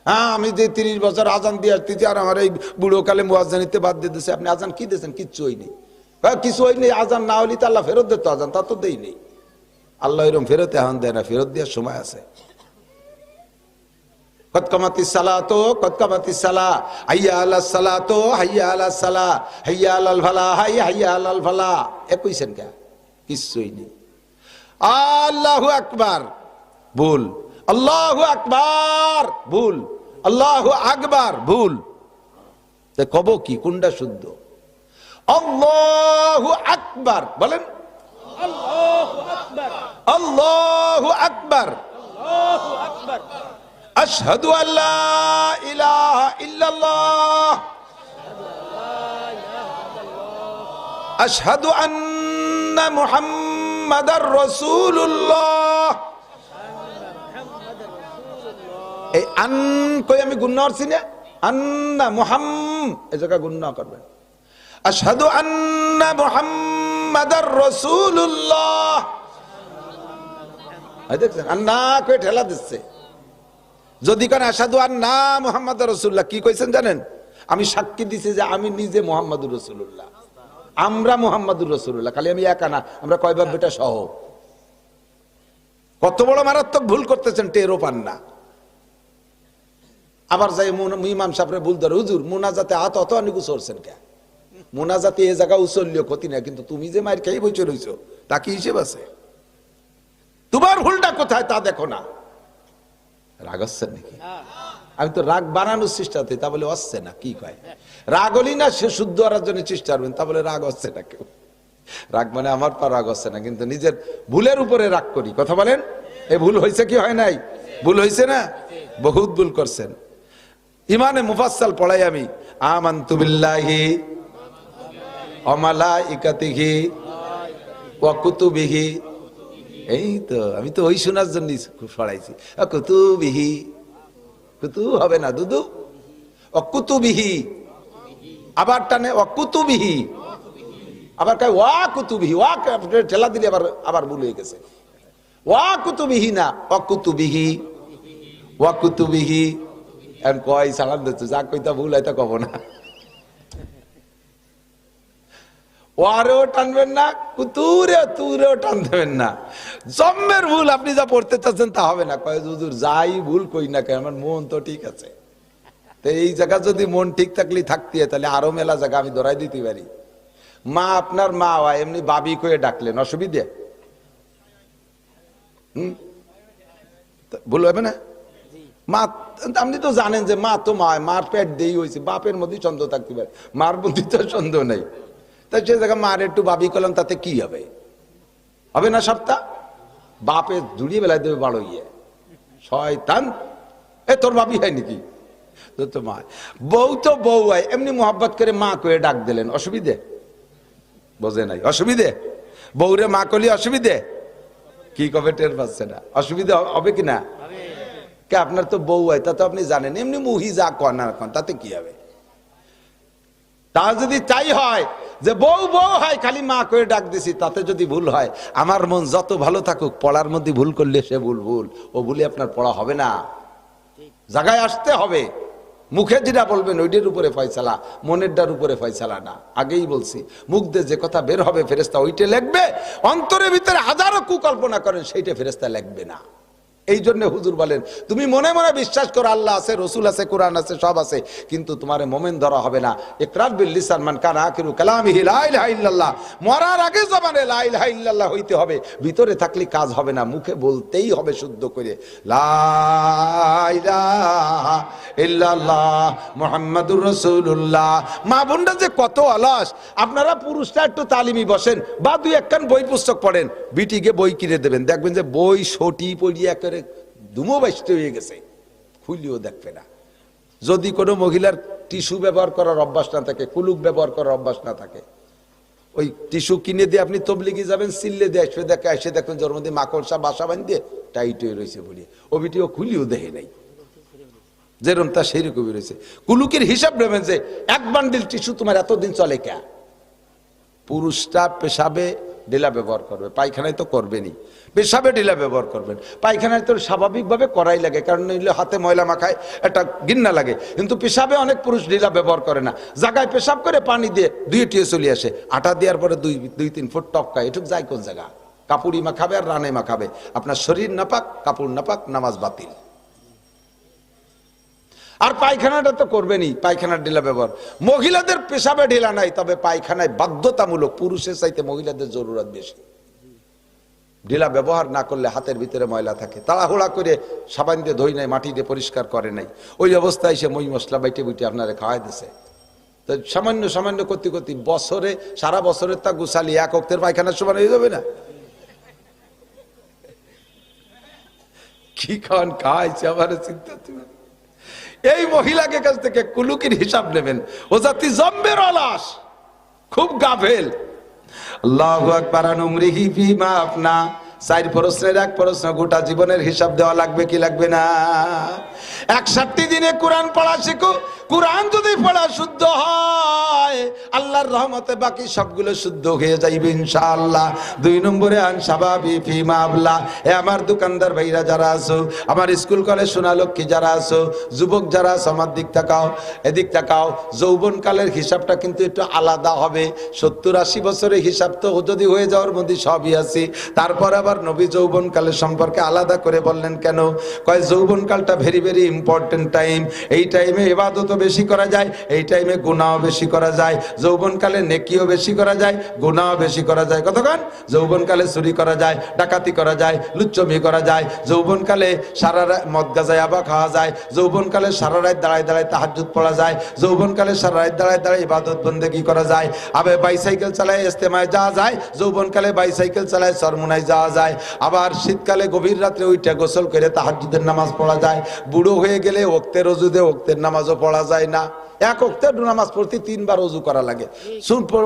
হ্যাঁ, আমি যে 30 বছর আজান দিয়ে আসতেছি, আর আমার এই বুড়ো কালে মুয়াজ্জিনিতে বাদ দিয়ে দিচ্ছে। আপনি আজান কি দিয়েছেন? কিচ্ছু হয়নি। কিছু হয়নি। আজান না হলে তো আল্লাহ ফেরত দিত, আজান তা তো দেই নেই। আল্লাহ এরকম ফেরত এখন দেয় না, ফেরত দেওয়ার সময় আছে। কদ কামাতিস সালাতো, কদ কামাতিস সালাহ, হাইয়া আলাস সালাতো, হাইয়া আলাস সালাহ, হাইয়া আলাল ফালাহ, হাইয়া আলাল ফালাহ। এ কইছেন কে? কিছুই নেই। আল্লাহু আকবার, ভুল। আল্লাহু আকবার, ভুল। আল্লাহু আকবার, ভুল। কব কি, কোনটা শুদ্ধ? আল্লাহু আকবার বলেন, আল্লাহু আকবার, আশহাদু আল্লা ইলাহা ইল্লাল্লাহ, আশহাদু আন্না মুহাম্মাদার রাসূলুল্লাহ। এই আন কই আমি গুণনা করছি না, আন্না এই জায়গা গুণনা করবেন। আশহাদু আন্না মুহাম্মাদার রাসূলুল্লাহ। দেখছেন, আন্না কই ঠেলা দিচ্ছে। যদি কেন আশহাদু আন্না মুহাম্মাদার রাসূলুল্লাহ, কি কইছেন জানেন? আমি সাক্ষী দিছি যে আমি নিজে মুহাম্মাদুর রাসূলুল্লাহ, আমরা মুহাম্মাদুর রাসূলুল্লাহ। খালি আমি একা না, আমরা কয় বাপ বেটা সহ। কত বড় মারাত্মক ভুল করতেছেন, টেরও পান না। আবার যাই ইমাম সাহেবরে ভুল ধরে, হুজুর মুনাজাতে হাত অত অনেক উচলছেন কে? মুনাজাতে এ জায়গা উচললেও ক্ষতি না, কিন্তু তুমি যে মায়ের খেয়ে বইচে রইছো তা কি হিসেব আছে? তোমার ভুলটা কোথায় তা দেখো না। রাগ হচ্ছে নাকি? আমি তো রাগ বানানোর চেষ্টা করি, তা বলে হচ্ছে না। কি কয়? রাগ হলি না সে শুদ্ধ হওয়ার জন্য চেষ্টা করবেন, তা বলে রাগ হচ্ছে না। কেউ রাগ মানে আমার পর রাগ হচ্ছে না, কিন্তু নিজের ভুলের উপরে রাগ করি। কথা বলেন, এ ভুল হয়েছে কি হয় নাই? ভুল হয়েছে না? বহুত ভুল করছেন। ইমানে মুফাসসাল পড়াই আমি, আমানতু বিল্লাহি ওয়া মালাইকাতিহি ওয়া কুতুবিহি। এই তো আমি তো ওই শোনার জন্য খুব পড়াইছি। কুতুবিহি, কুতু হবে না দুদু, অকুতুবিহি। আবার টানে অকুতুবিহি, আবার কয় ওয়া কুতুবিহি। ওয়া ঠেলা দিলে আবার ভুল হয়ে গেছে। ওয়া কুতুবিহি না, অকুতুবিহি, ওয়া কুতুবিহি। এখন কয় সালাম দিচ্ছ, যা কইতা ভুল হয়তো কব না। ওয়ারেও টানবেন না, কুতুরে তুরেও টান দেবেন না। জম্মের ভুল আপনি যা পড়তে চাচ্ছেন তা হবে না। কয় হুজুর যাই ভুল কই না কেন, আমার মন তো ঠিক আছে। তো এই জায়গা যদি মন ঠিক থাকলেই থাকতে হয়, তাহলে আরো মেলা জায়গা আমি ধরাই দিতে পারি। মা আপনার মা হয়, এমনি বাবি কয়ে ডাকলেন, অসুবিধে? ভুল হবে না? মা, আপনি তো জানেন যে মা তো মা, মার পেট দেই হয়েছে, বাপের মধ্যে সন্দেহ থাকতে পারে, মার মধ্যে তো সন্দেহ নেই। তাই সে জায়গায় মার একটু বাবি করলাম, তাতে কি হবে? হবে না সপ্তাহ? বাপে জুড়িয়ে বেলায় দেবে বাড়ো ইয়ে শয়তান। এ তোর বাবি হয় নাকি? তো মা। বউ তো বউ হয়, এমনি মোহাব্বত করে মা করে ডাক দিলেন, অসুবিধে? বোঝে নাই অসুবিধে? বউরে মা করলি অসুবিধে? কি কবে টের পাচ্ছে না? অসুবিধা হবে কি না? কে আপনার তো বউ হয়, তা তো আপনি জানেন। এমনি মুহি যা কন না কন, তাতে কি হবে? তা যদি তাই হয় যে বউ বউ হয়, খালি মা করে ডাক দিছি, তাতে যদি ভুল হয়, আমার মন যত ভালো থাকুক, পড়ার মধ্যে ভুল করলে সে ভুল ভুল, ও ভুলে আপনার পড়া হবে না। জায়গায় আসতে হবে। মুখে যেটা বলবেন ওইটার উপরে ফয়সালা, মনেরটার উপরে ফয়সালা না। আগেই বলছি, মুখ দিয়ে যে কথা বের হবে ফেরেশতা ওইটা লিখবে। অন্তরের ভিতরে হাজারো কুকল্পনা করেন, সেইটা ফেরেশতা লিখবে না। এই জন্য হুজুর বলেন, তুমি মনে মনে বিশ্বাস করো আল্লাহ আছে, রসুল আছে, কোরআন আছে, সব আছে, কিন্তু তোমার মোমেন ধরা হবে না। ইকরার বিল লিসান মান কানা আখিরু কালামিহি লা ইলাহা ইল্লাল্লাহ। মরার আগে জবানে লা ইলাহা ইল্লাল্লাহ হইতে হবে, ভিতরে থাকলে কাজ হবে না, মুখে বলতেই হবে শুদ্ধ করে, লা ইলাহা ইল্লাল্লাহ মুহাম্মাদুর রাসূলুল্লাহ। মা বোনরা যে কত অলস! আপনারা পুরুষরা একটু তালিমি বসেন, বা দুই একখান বই পুস্তক পড়েন, বিটিকে বই কিনে দেবেন, দেখবেন যে বই সটি পড়িয়া করে দুমো বাইষ্ট হয়ে গেছে, খুলিও দেখবে না। যদি কোনো মহিলার টিস্যু ব্যবহার করার অভ্যাস না থাকে, কুলুক ব্যবহার করার অভ্যাস না থাকে, ওই টিস্যু কিনে দিয়ে আপনি তবলিগে যাবেন, সিললে দিয়ে এসে দেখবেন জোর মধ্যে মাকড়সা বাসা বাঁধিয়ে টাইট হয়ে রয়েছে বলিয়ে, ও বিটিও খুলিও দেখে নাই, যেরকম তা সেই রকমই রয়েছে। কুলুকের হিসাব নেবেন যে এক বান্ডিল টিস্যু তোমার এতদিন চলে কে? পুরুষটা পেশাবে ঢিলা ব্যবহার করবে, পায়খানায় তো করবেনই, পেশাবে ঢিলা ব্যবহার করবেন। পায়খানায় তো স্বাভাবিকভাবে করাই লাগে, কারণ নইলে হাতে ময়লা মাখায় একটা ঘিন্না লাগে, কিন্তু পেশাবে অনেক পুরুষ ঢিলা ব্যবহার করে না। জায়গায় পেশাব করে পানি দিয়ে ধুয়ে টুয়ে চলে আসে, আটা দেওয়ার পরে 2-3 ফুট টপকায়, এটুক যায় কোন জায়গা? কাপড়ই মাখাবে আর রানে মাখাবে। আপনার শরীর নাপাক, কাপড় নাপাক, নামাজ বাতিল। আর পায়খানাটা তো করবেনই, পায়খানার ঢিলা ব্যবহার। মহিলাদের পেশাবে ঢিলা নাই, তবে পায়খানায় বাধ্যতামূলক, পুরুষের চাইতে মহিলাদের জরুরত বেশি। ঢিলা ব্যবহার না করলে হাতের ভিতরে ময়লা থাকে, তাড়াহুড়া করে সাবান দিয়ে ধুই নাই, মাটি দিয়ে পরিষ্কার করে নাই, ওই অবস্থায় সে মই মশলা বাইটে বুইটে আপনারা খাওয়াই দিছে। তো সামান্য সামান্য করতে করতে বছরে, সারা বছরের তা গুছালি এক অক্তের পায়খানার সমান হয়ে যাবে না? কি খাওয়ান খাওয়াইছে আমার চিন্তা। তুমি এই মহিলাকে কাছ থেকে কুলুকির হিসাব নেবেন, ও জাতি জম্বের অলস, খুব গাফেল। আল্লাহু আকবার। আনুমরিহি ফিমা আপনা, 4 প্রশ্নের 1 প্রশ্ন, গোটা জীবনের হিসাব দেওয়া লাগবে কি লাগবে না? 61 দিনে কোরআন পড়া শিখো। কোরআন যদি পড়া শুদ্ধ হয় আল্লাহর রহমতে বাকি সবগুলো শুদ্ধ হয়ে যাইবে ইনশাআল্লাহ। 2 নম্বরে আন শাবাবি ফিমা আবলা, এ আমার দোকানদার ভাইরা যারা আছো, আমার স্কুল কলেজ সোনালক্ষ্মী যারা আছো, যুবক যারা আছো, আমার দিক তাকাও, এদিক তাকাও। যৌবনকালের হিসাবটা কিন্তু একটু আলাদা হবে। 70-80 বছরের হিসাব তো যদি হয়ে যাওয়ার মধ্যে সবই আছে। তারপর আবার নবী যৌবনকালের সম্পর্কে আলাদা করে বললেন কেন? কয় যৌবনকালটা ভেরি ভেরি ইম্পর্টেন্ট টাইম। এই টাইমে ইবাদতও বেশি করা যায়, এই টাইমে গুনাহও বেশি করা যায়। যৌবনকালে নেকিও বেশি করা যায়, গুনাহও বেশি করা যায়। কতক্ষণ? যৌবনকালে চুরি করা যায়, ডাকাতি করা যায়, লুচ্চমি করা যায়। যৌবনকালে সারা রাত মদ গাঁজা ইয়াবা খাওয়া যায়। যৌবনকালে সারা রাত দাঁড়ায় দাঁড়ায় তাহাজ্জুদ পড়া যায়। যৌবনকালে সারা রাত দাঁড়ায় দাঁড়ায় ইবাদত বন্দেগী করা যায়। আবার বাইসাইকেল চালায় ইস্তেমায় যাওয়া যায়। যৌবনকালে বাইসাইকেল চালায় চরমুনায় যাওয়া যায়। আবার শীতকালে গভীর রাত্রে উঠে গোসল করে তাহাজ্জুদের নামাজ পড়া যায়। বুড়ো হয়ে গেলে ওক্তের অজুদে ওক্তের নামাজও পড়া যায় না। 1 ওক্তের নামাজ পড়তে 3 বার অজু করা লাগে।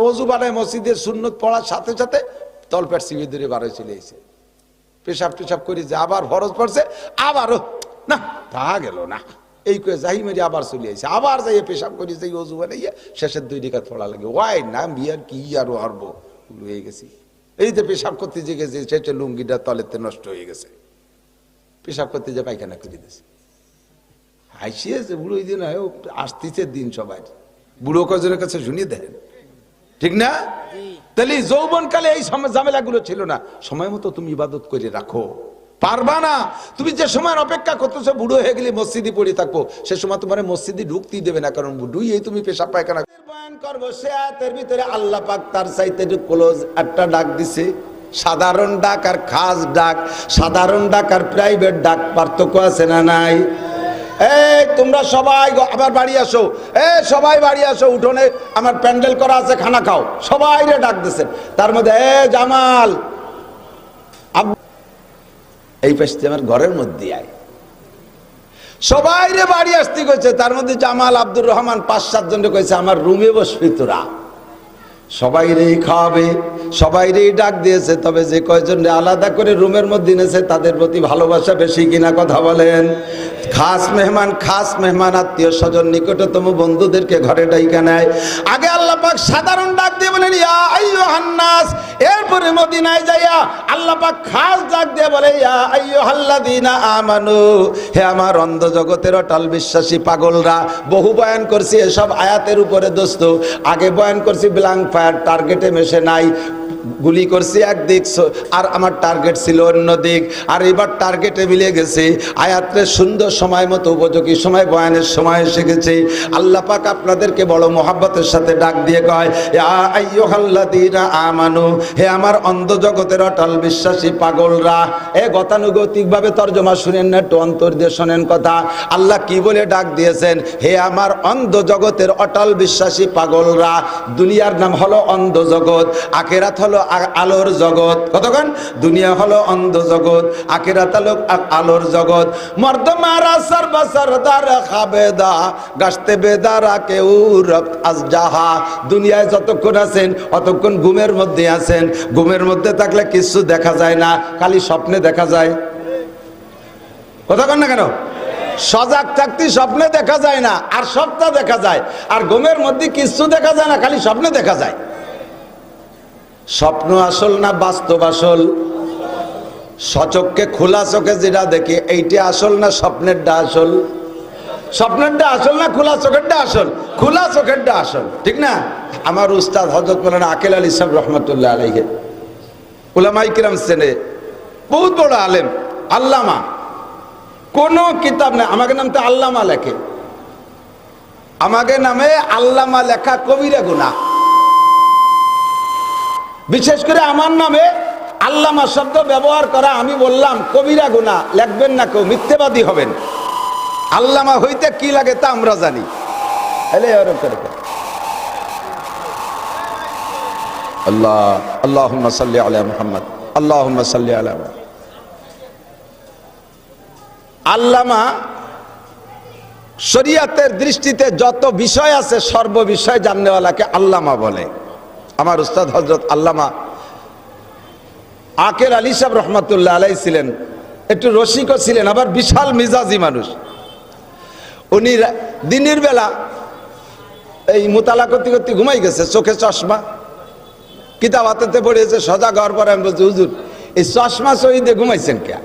অজু বানায় মসজিদের সুন্নত পড়ার সাথে সাথে তলপেট চিবিয়ে ধরে বারো চলে এসে পেশাব টেশাব করে যে আবার ফরজ পড়ছে, আবারও না তা গেল না, এই করে যাই মেরে আবার চলে আসে, আবার যাই পেশাব করি যাই অজু বানাইয়া শেষের 2 রিকাত পড়া লাগে। ওয়াই না বিয়ার কি আরো হারবো হয়ে গেছি। এই যে পেশাব করতে যে গেছে সেটা লুঙ্গিটা তলেতে নষ্ট হয়ে গেছে, পেশাব করতে যে পায়খানা করে দিয়েছে। হাসিয়েছে বুড়ো দিন আসতেছে দিন সবাই, বুড়ো কজনের কাছে শুনিয়ে দেন, ঠিক না? তাহলে যৌবনকালে এই ঝামেলাগুলো ছিল না। সময় মতো তুমি ইবাদত করে রাখো, পারবা না। তুমি যে সময় অপেক্ষা করতেছো বুড়ো হয়ে গেলে মসজিদে পড়ে থাকবো, সে সময় তোমার মসজিদে ঢুকতেই দেবে না, কারণ বুড়োই এই তুমি পেশাব পায়খানা। বয়ান করবো সে আয়াতের ভিতরে আল্লাহ পাক তার চাইতে ক্লোজ একটা ডাক দিছে, সাধারণ ডাক আর খাস ডাক। সাধারণ ডাক আর প্রাইভেট ডাক পার্থক্য আছে না নাই? এই তোমরা সবাই আবার বাড়ি আসো, সবাই বাড়ি আসো, উঠোনে আমার প্যান্ডেল করা আছে, খানা খাও। সবাই রে ডাক দিচ্ছেন। তার মধ্যে জামাল এই পাশে আমার ঘরের মধ্যে আয়, সবাই রে বাড়ি আসতে কইছে। তার মধ্যে জামাল আব্দুর রহমান 5-7 জনকে কইছে আমার রুমে বসবি তোরা, সবাই রে খাওয়াবে, সবাই রে ডাক দিয়েছে। তবে যে কয়জন আলাদা করে রুমের মধ্যে এনেছে তাদের প্রতি ভালোবাসা বেশি কিনা কথা বলেন? খাস মেহমান আত্মীয় স্বজন নিকটতম বন্ধুদেরকে ঘরে ডাইকা নেয়। আগে আল্লাহ পাক সাধারণ ডাক দিয়ে বলেন ইয়া আইয়ুহান নাস, এরপরে মদিনায় যাইয়া আল্লাহ পাক খাস ডাক দিয়ে বলে ইয়া আইয়ুহাল্লাযীনা আমানু, হে আমার অন্ধ জগতের অটল বিশ্বাসী পাগলরা। বহু বয়ান করছি এসব আয়াতের উপরে দোস্ত। আগে বয়ান করছি ব্ল্যাঙ্ক ফায়ার, টার্গেটে মেশে নাই, গুলি করছি একদিক আর আমার টার্গেট ছিল অন্য দিক। আর এবার টার্গেটে মিলে গেছে। আয়াতের সুন্দর সময় মতো উপযোগী সময় বয়ানের সময় এসে গেছে। আল্লাহ পাক আপনাদেরকে বড় মহাব্বতের সাথে ডাক দিয়ে কয় ইয়া আইয়ুহাল্লাযীনা আমানু, হে আমার অন্ধ জগতের অটল বিশ্বাসী পাগলরা। গতানুগতিক ভাবে তর্জমা শুনেন না, একটু অন্তর দিয়ে শোনেন কথা। আল্লাহ কি বলে ডাক দিয়েছেন? হে আমার অন্ধ জগতের অটল বিশ্বাসী পাগলরা। দুনিয়ার নাম হলো অন্ধ জগৎ, আখিরাত হলো আলোর জগৎ। কতক্ষণ? দুনিয়া হলো অন্ধ জগৎ, আখিরাত হলো আলোর জগৎ। মর্দ মারা সর্বসরদার খাবেদা গাছতে বেদারা কেউ রব আজ জাহা। দুনিয়ায় যতক্ষণ আছেন অতক্ষণ ঘুমের মধ্যে আছেন। ঘুমের মধ্যে থাকলে কিছু দেখা যায় না, খালি স্বপ্নে দেখা যায়। কতক্ষণ না কেন? সজাগ থাকতে স্বপ্নে দেখা যায় না, আর স্বপ্ন দেখা যায়। আর ঘুমের মধ্যে কিছু দেখা যায় না, খালি স্বপ্নে দেখা যায়। স্বপ্ন আসল না বাস্তব আসল? সচক্ষে খোলা চোখে যেটা দেখি এইটা আসল না স্বপ্নেরটা আসল? স্বপ্নেরটা আসল না খোলা চোখেরটা আসল? খোলা চোখেরটা আসল, ঠিক না? আমার উস্তাদ হযরত মাওলানা আকিল আলী সাহেব রহমাতুল্লাহ আলাইহি, উলামায়ে কিরাম শ্রেণী, বহুত বড় আলেম, আল্লামা। কোন কিতাব নেই আমাকে নামতে আল্লামা লেখে, আমাকে নামে আল্লামা লেখা কবিরা গুনাহ। বিশেষ করে আমার নামে আল্লামা শব্দ ব্যবহার করা আমি বললাম কবিরা গুনাহ, লিখবেন না কেউ, মিথ্যেবাদী হবেন। আল্লামা হইতে কি লাগে তা আমরা জানি। আল্লাহ আল্লাহুম্মা সাল্লি আলা মুহাম্মদ, আল্লাহুম্মা সাল্লি আলা মুহাম্মদ। আল্লামা শরীয়তের দৃষ্টিতে যত বিষয় আছে সর্ব বিষয় জাননেওয়ালাকে আল্লামা বলে। আমার উস্তাদ হযরত আল্লামা আকের আলী সাহেব রহমাতুল্লাহ আলাইহি ছিলেন, একটু রসিকও ছিলেন, আবার বিশাল মিজাজি মানুষ। উনি দিনের বেলা এই মোতালা করতে করতে ঘুমাই গেছে, চোখে চশমা, কিতাব হাতে পড়েছে, সজাগ হওয়ার পরে আমি বলছি হুজুর এই চশমা সহিদে ঘুমাইছেন কে?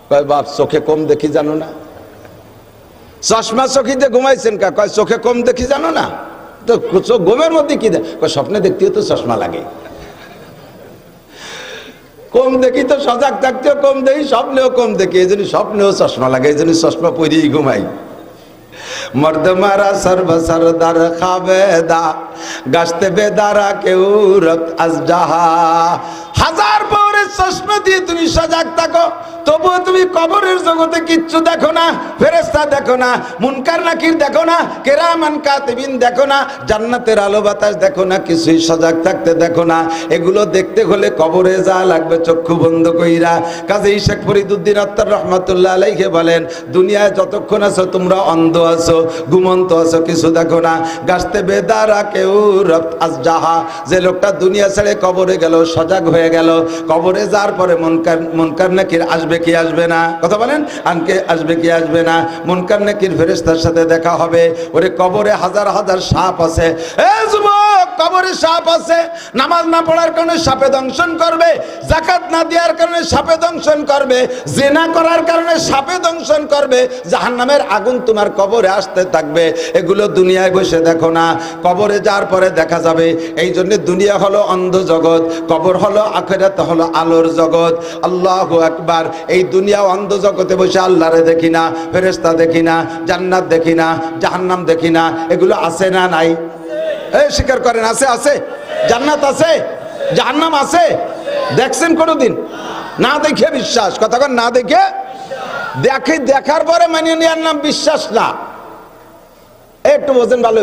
কয় বাপ চোখে কম দেখি জানো না? চশমা চোখিতে ঘুমাইছেন কে? কয় চোখে কম দেখি জানো না? তো চোখ ঘুমের মধ্যে কি দেয়? স্বপ্নে দেখতেও তো চশমা লাগে। কম দেখি তো সজাগ থাকতেও কম দেখি, স্বপ্নেও কম দেখি, এই জন্য স্বপ্নেও চশমা লাগে, এই জন্য চশমা পরেই ঘুমাই। মর্দ মারা সর্ব সরদার খাবেদা গাছতে বেদারা কেউ রত আজ জাহা। হাজার পরে চশমা দিয়ে তুমি সজাগ থাকো, তবুও তুমি কবরের জগতে কিচ্ছু দেখো না, ফেরেশতা দেখো না, মুনকার নাকির দেখো না, কেরামান কাতিবিন দেখো না, জান্নাতের আলো বাতাস দেখো না, কিছুই সজাগ থাকতে দেখো না। এগুলো দেখতে হলে কবরে যা লাগবে চক্ষু বন্ধ কইরা। কাজী শেখ ফরিদউদ্দিন আত্তার রহমাতুল্লাহ আলাইহি বলেন, দুনিয়ায় যতক্ষণ আছো তোমরা অন্ধ আছো, ঘুমন্ত আছো, কিছু দেখো না। গাছতে বেদারা কেউ রত আজ জাহা, যে লোকটা দুনিয়া ছেড়ে কবরে গেল, সজাগ হয়ে গেল, কবরে যাওয়ার পরে মুনকার নাকির আসবে কি আসবে না? কথা বলেন, আনকে আসবে কি আসবে না? মুনকার নাকির ফেরেশতার সাথে দেখা হবে। ওরে কবরে হাজার হাজার সাপ আছে, এ যুবক কবরে সাপ আছে, নামাজ না পড়ার কারণে সাপে দংশন করবে, যাকাত না দেওয়ার কারণে সাপে দংশন করবে, জিনা করার কারণে সাপে দংশন করবে, জাহান্নামের আগুন তোমার কবরে আসতে থাকবে। এগুলো দুনিয়ায় বসে দেখো না, কবরে যাওয়ার পরে দেখা যাবে। এই জন্য দুনিয়া হলো অন্ধ জগৎ, কবর হলো আখিরাত হলো আলোর জগৎ। আল্লাহু আকবার। এই দুনিয়া অন্ধ জগতে বসে আল্লাহরে দেখি না, ফেরেশতা দেখি না, জান্নাত দেখি না, জাহান্নাম দেখি না। এগুলো আছে না নাই? এই স্বীকার করেন, আছে আছে। জান্নাত আছে, জাহান্নাম আছে, দেখছেন কোনোদিন? না দেখে বিশ্বাস, কথা কন, না দেখে দেখে, দেখার পরে মানে নেওয়ার নাম বিশ্বাস না। একটু বোঝেন ভালো,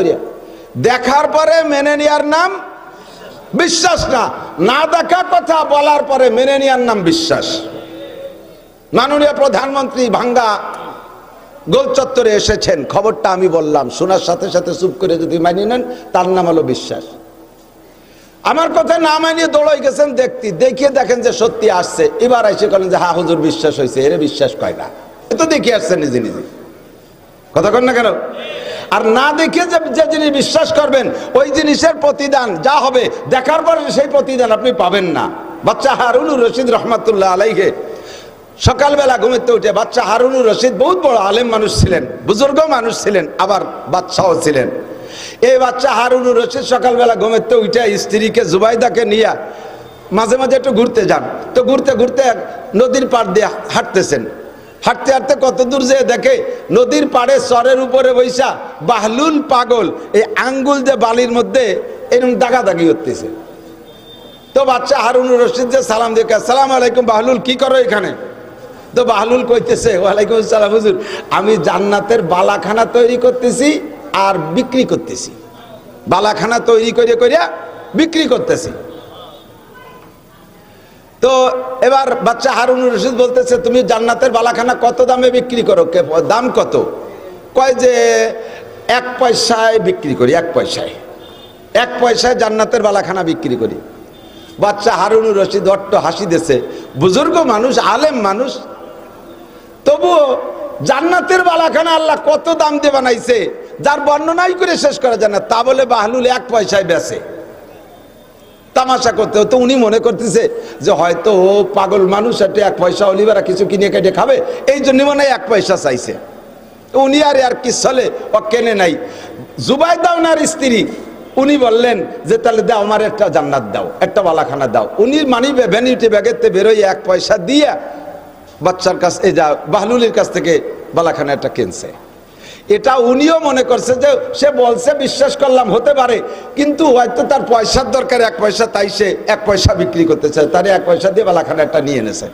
দেখার পরে মেনে নেওয়ার নাম বিশ্বাস না। না দেখা কথা বলার পরে মেনে নেওয়ার নাম বিশ্বাস। মাননীয় প্রধানমন্ত্রী ভাঙ্গা গোল চত্বরে এসেছেন, খবরটা আমি বললাম, শোনার সাথে সাথে চুপ করে যদি মানিয়ে নেন তার নাম হলো বিশ্বাস। আমার কথা না মানিয়ে দৌড়াই গেছেন দেখতে, দেখিয়ে দেখেন যে সত্যি আসছে, এবার এসে বলেন যে হ্যাঁ হুজুর বিশ্বাস হয়েছে, এর বিশ্বাস কয় না, এ তো দেখে আসছে নিজে নিজে। কথা কন না কেন? আর না দেখে যে জিনিস বিশ্বাস করবেন ওই জিনিসের প্রতিদান যা হবে দেখার পরে সেই প্রতিদান আপনি পাবেন না। বাচ্চা হারুনুর রশিদ রহমাতুল্লাহ আলাইহি সকালবেলা ঘুমেতে উঠে, বাচ্চা হারুনুর রশিদ বহুত বড় আলেম মানুষ ছিলেন, বুজুর্গ মানুষ ছিলেন, আবার বাদশাও ছিলেন। এই বাচ্চা হারুনুর রশিদ সকালবেলা ঘুমেতে উঠে স্ত্রীকে জুবাইদাকে নিয়ে মাঝে মাঝে একটু ঘুরতে যান। তো ঘুরতে ঘুরতে নদীর পাড় দিয়ে হাঁটতেছেন, হাঁটতে হাঁটতে কত দূর যেয়ে দেখে নদীর পাড়ে চরের উপরে বৈশা বাহলুল পাগল এই আঙ্গুল যে বালির মধ্যে এরকম দাগাদাগি করতেছে। তো বাচ্চা হারুনুর রশিদ যে সালাম দিয়ে, আসসালামু আলাইকুম বাহলুল, কি করো এখানে? তো বাহলুল কইতেছে, ওয়ালাইকুম আসসালাম হুজুর, আমি জান্নাতের বালাখানা তৈরি করতেছি আর বিক্রি করতেছি, বালাখানা তৈরি করে করিয়া বিক্রি করতেছি। তো এবার বাচ্চা হারুনুর রশিদ বলতেছে, তুমি জান্নাতের বালাখানা কত দামে বিক্রি করো? দাম কত? কয় যে 1 পয়সায় বিক্রি করি, 1 পয়সায়, 1 পয়সায় জান্নাতের বালাখানা বিক্রি করি। বাচ্চা হারুনুর রশিদ অট্ট হাসি দিয়েছে, বুজুর্গ মানুষ, আলেম মানুষ, তবুও জান্নাতের বালাখানা আল্লাহ কত দাম দিয়ে বানাইছে যার বর্ণনাই করে শেষ করা যায় না, তা বলে বাহলুল 1 পয়সায় বেচে। তামাশা করতে হতো, উনি মনে করতেছে যে হয়তো ও পাগল মানুষ, একটা 1 পয়সা অলিবারা কিছু কিনে কেটে খাবে, এই জন্য মনে হয় 1 পয়সা চাইছে। উনি আর কি চলে, ও কেনে নাই। জুবাইদা ওনার স্ত্রী, উনি বললেন যে তাহলে দাও, আমার একটা জান্নাত দাও, একটা বালাখানা দাও। উনি মানি ভ্যানিটি ব্যাগেতে বেরোয় 1 পয়সা দিয়ে বাচ্চার কাছ, এই যা বাহলুলের কাছ থেকে বালাখানা একটা কিনছে। এটা উনিও মনে করছে যে সে বলছে, বিশ্বাস করলাম, হতে পারে, কিন্তু হয়তো তার পয়সার দরকার 1 পয়সা, তাই সে 1 পয়সা বিক্রি করতে চায়, তার 1 পয়সা দিয়ে বালাখানা একটা নিয়ে এনেছে,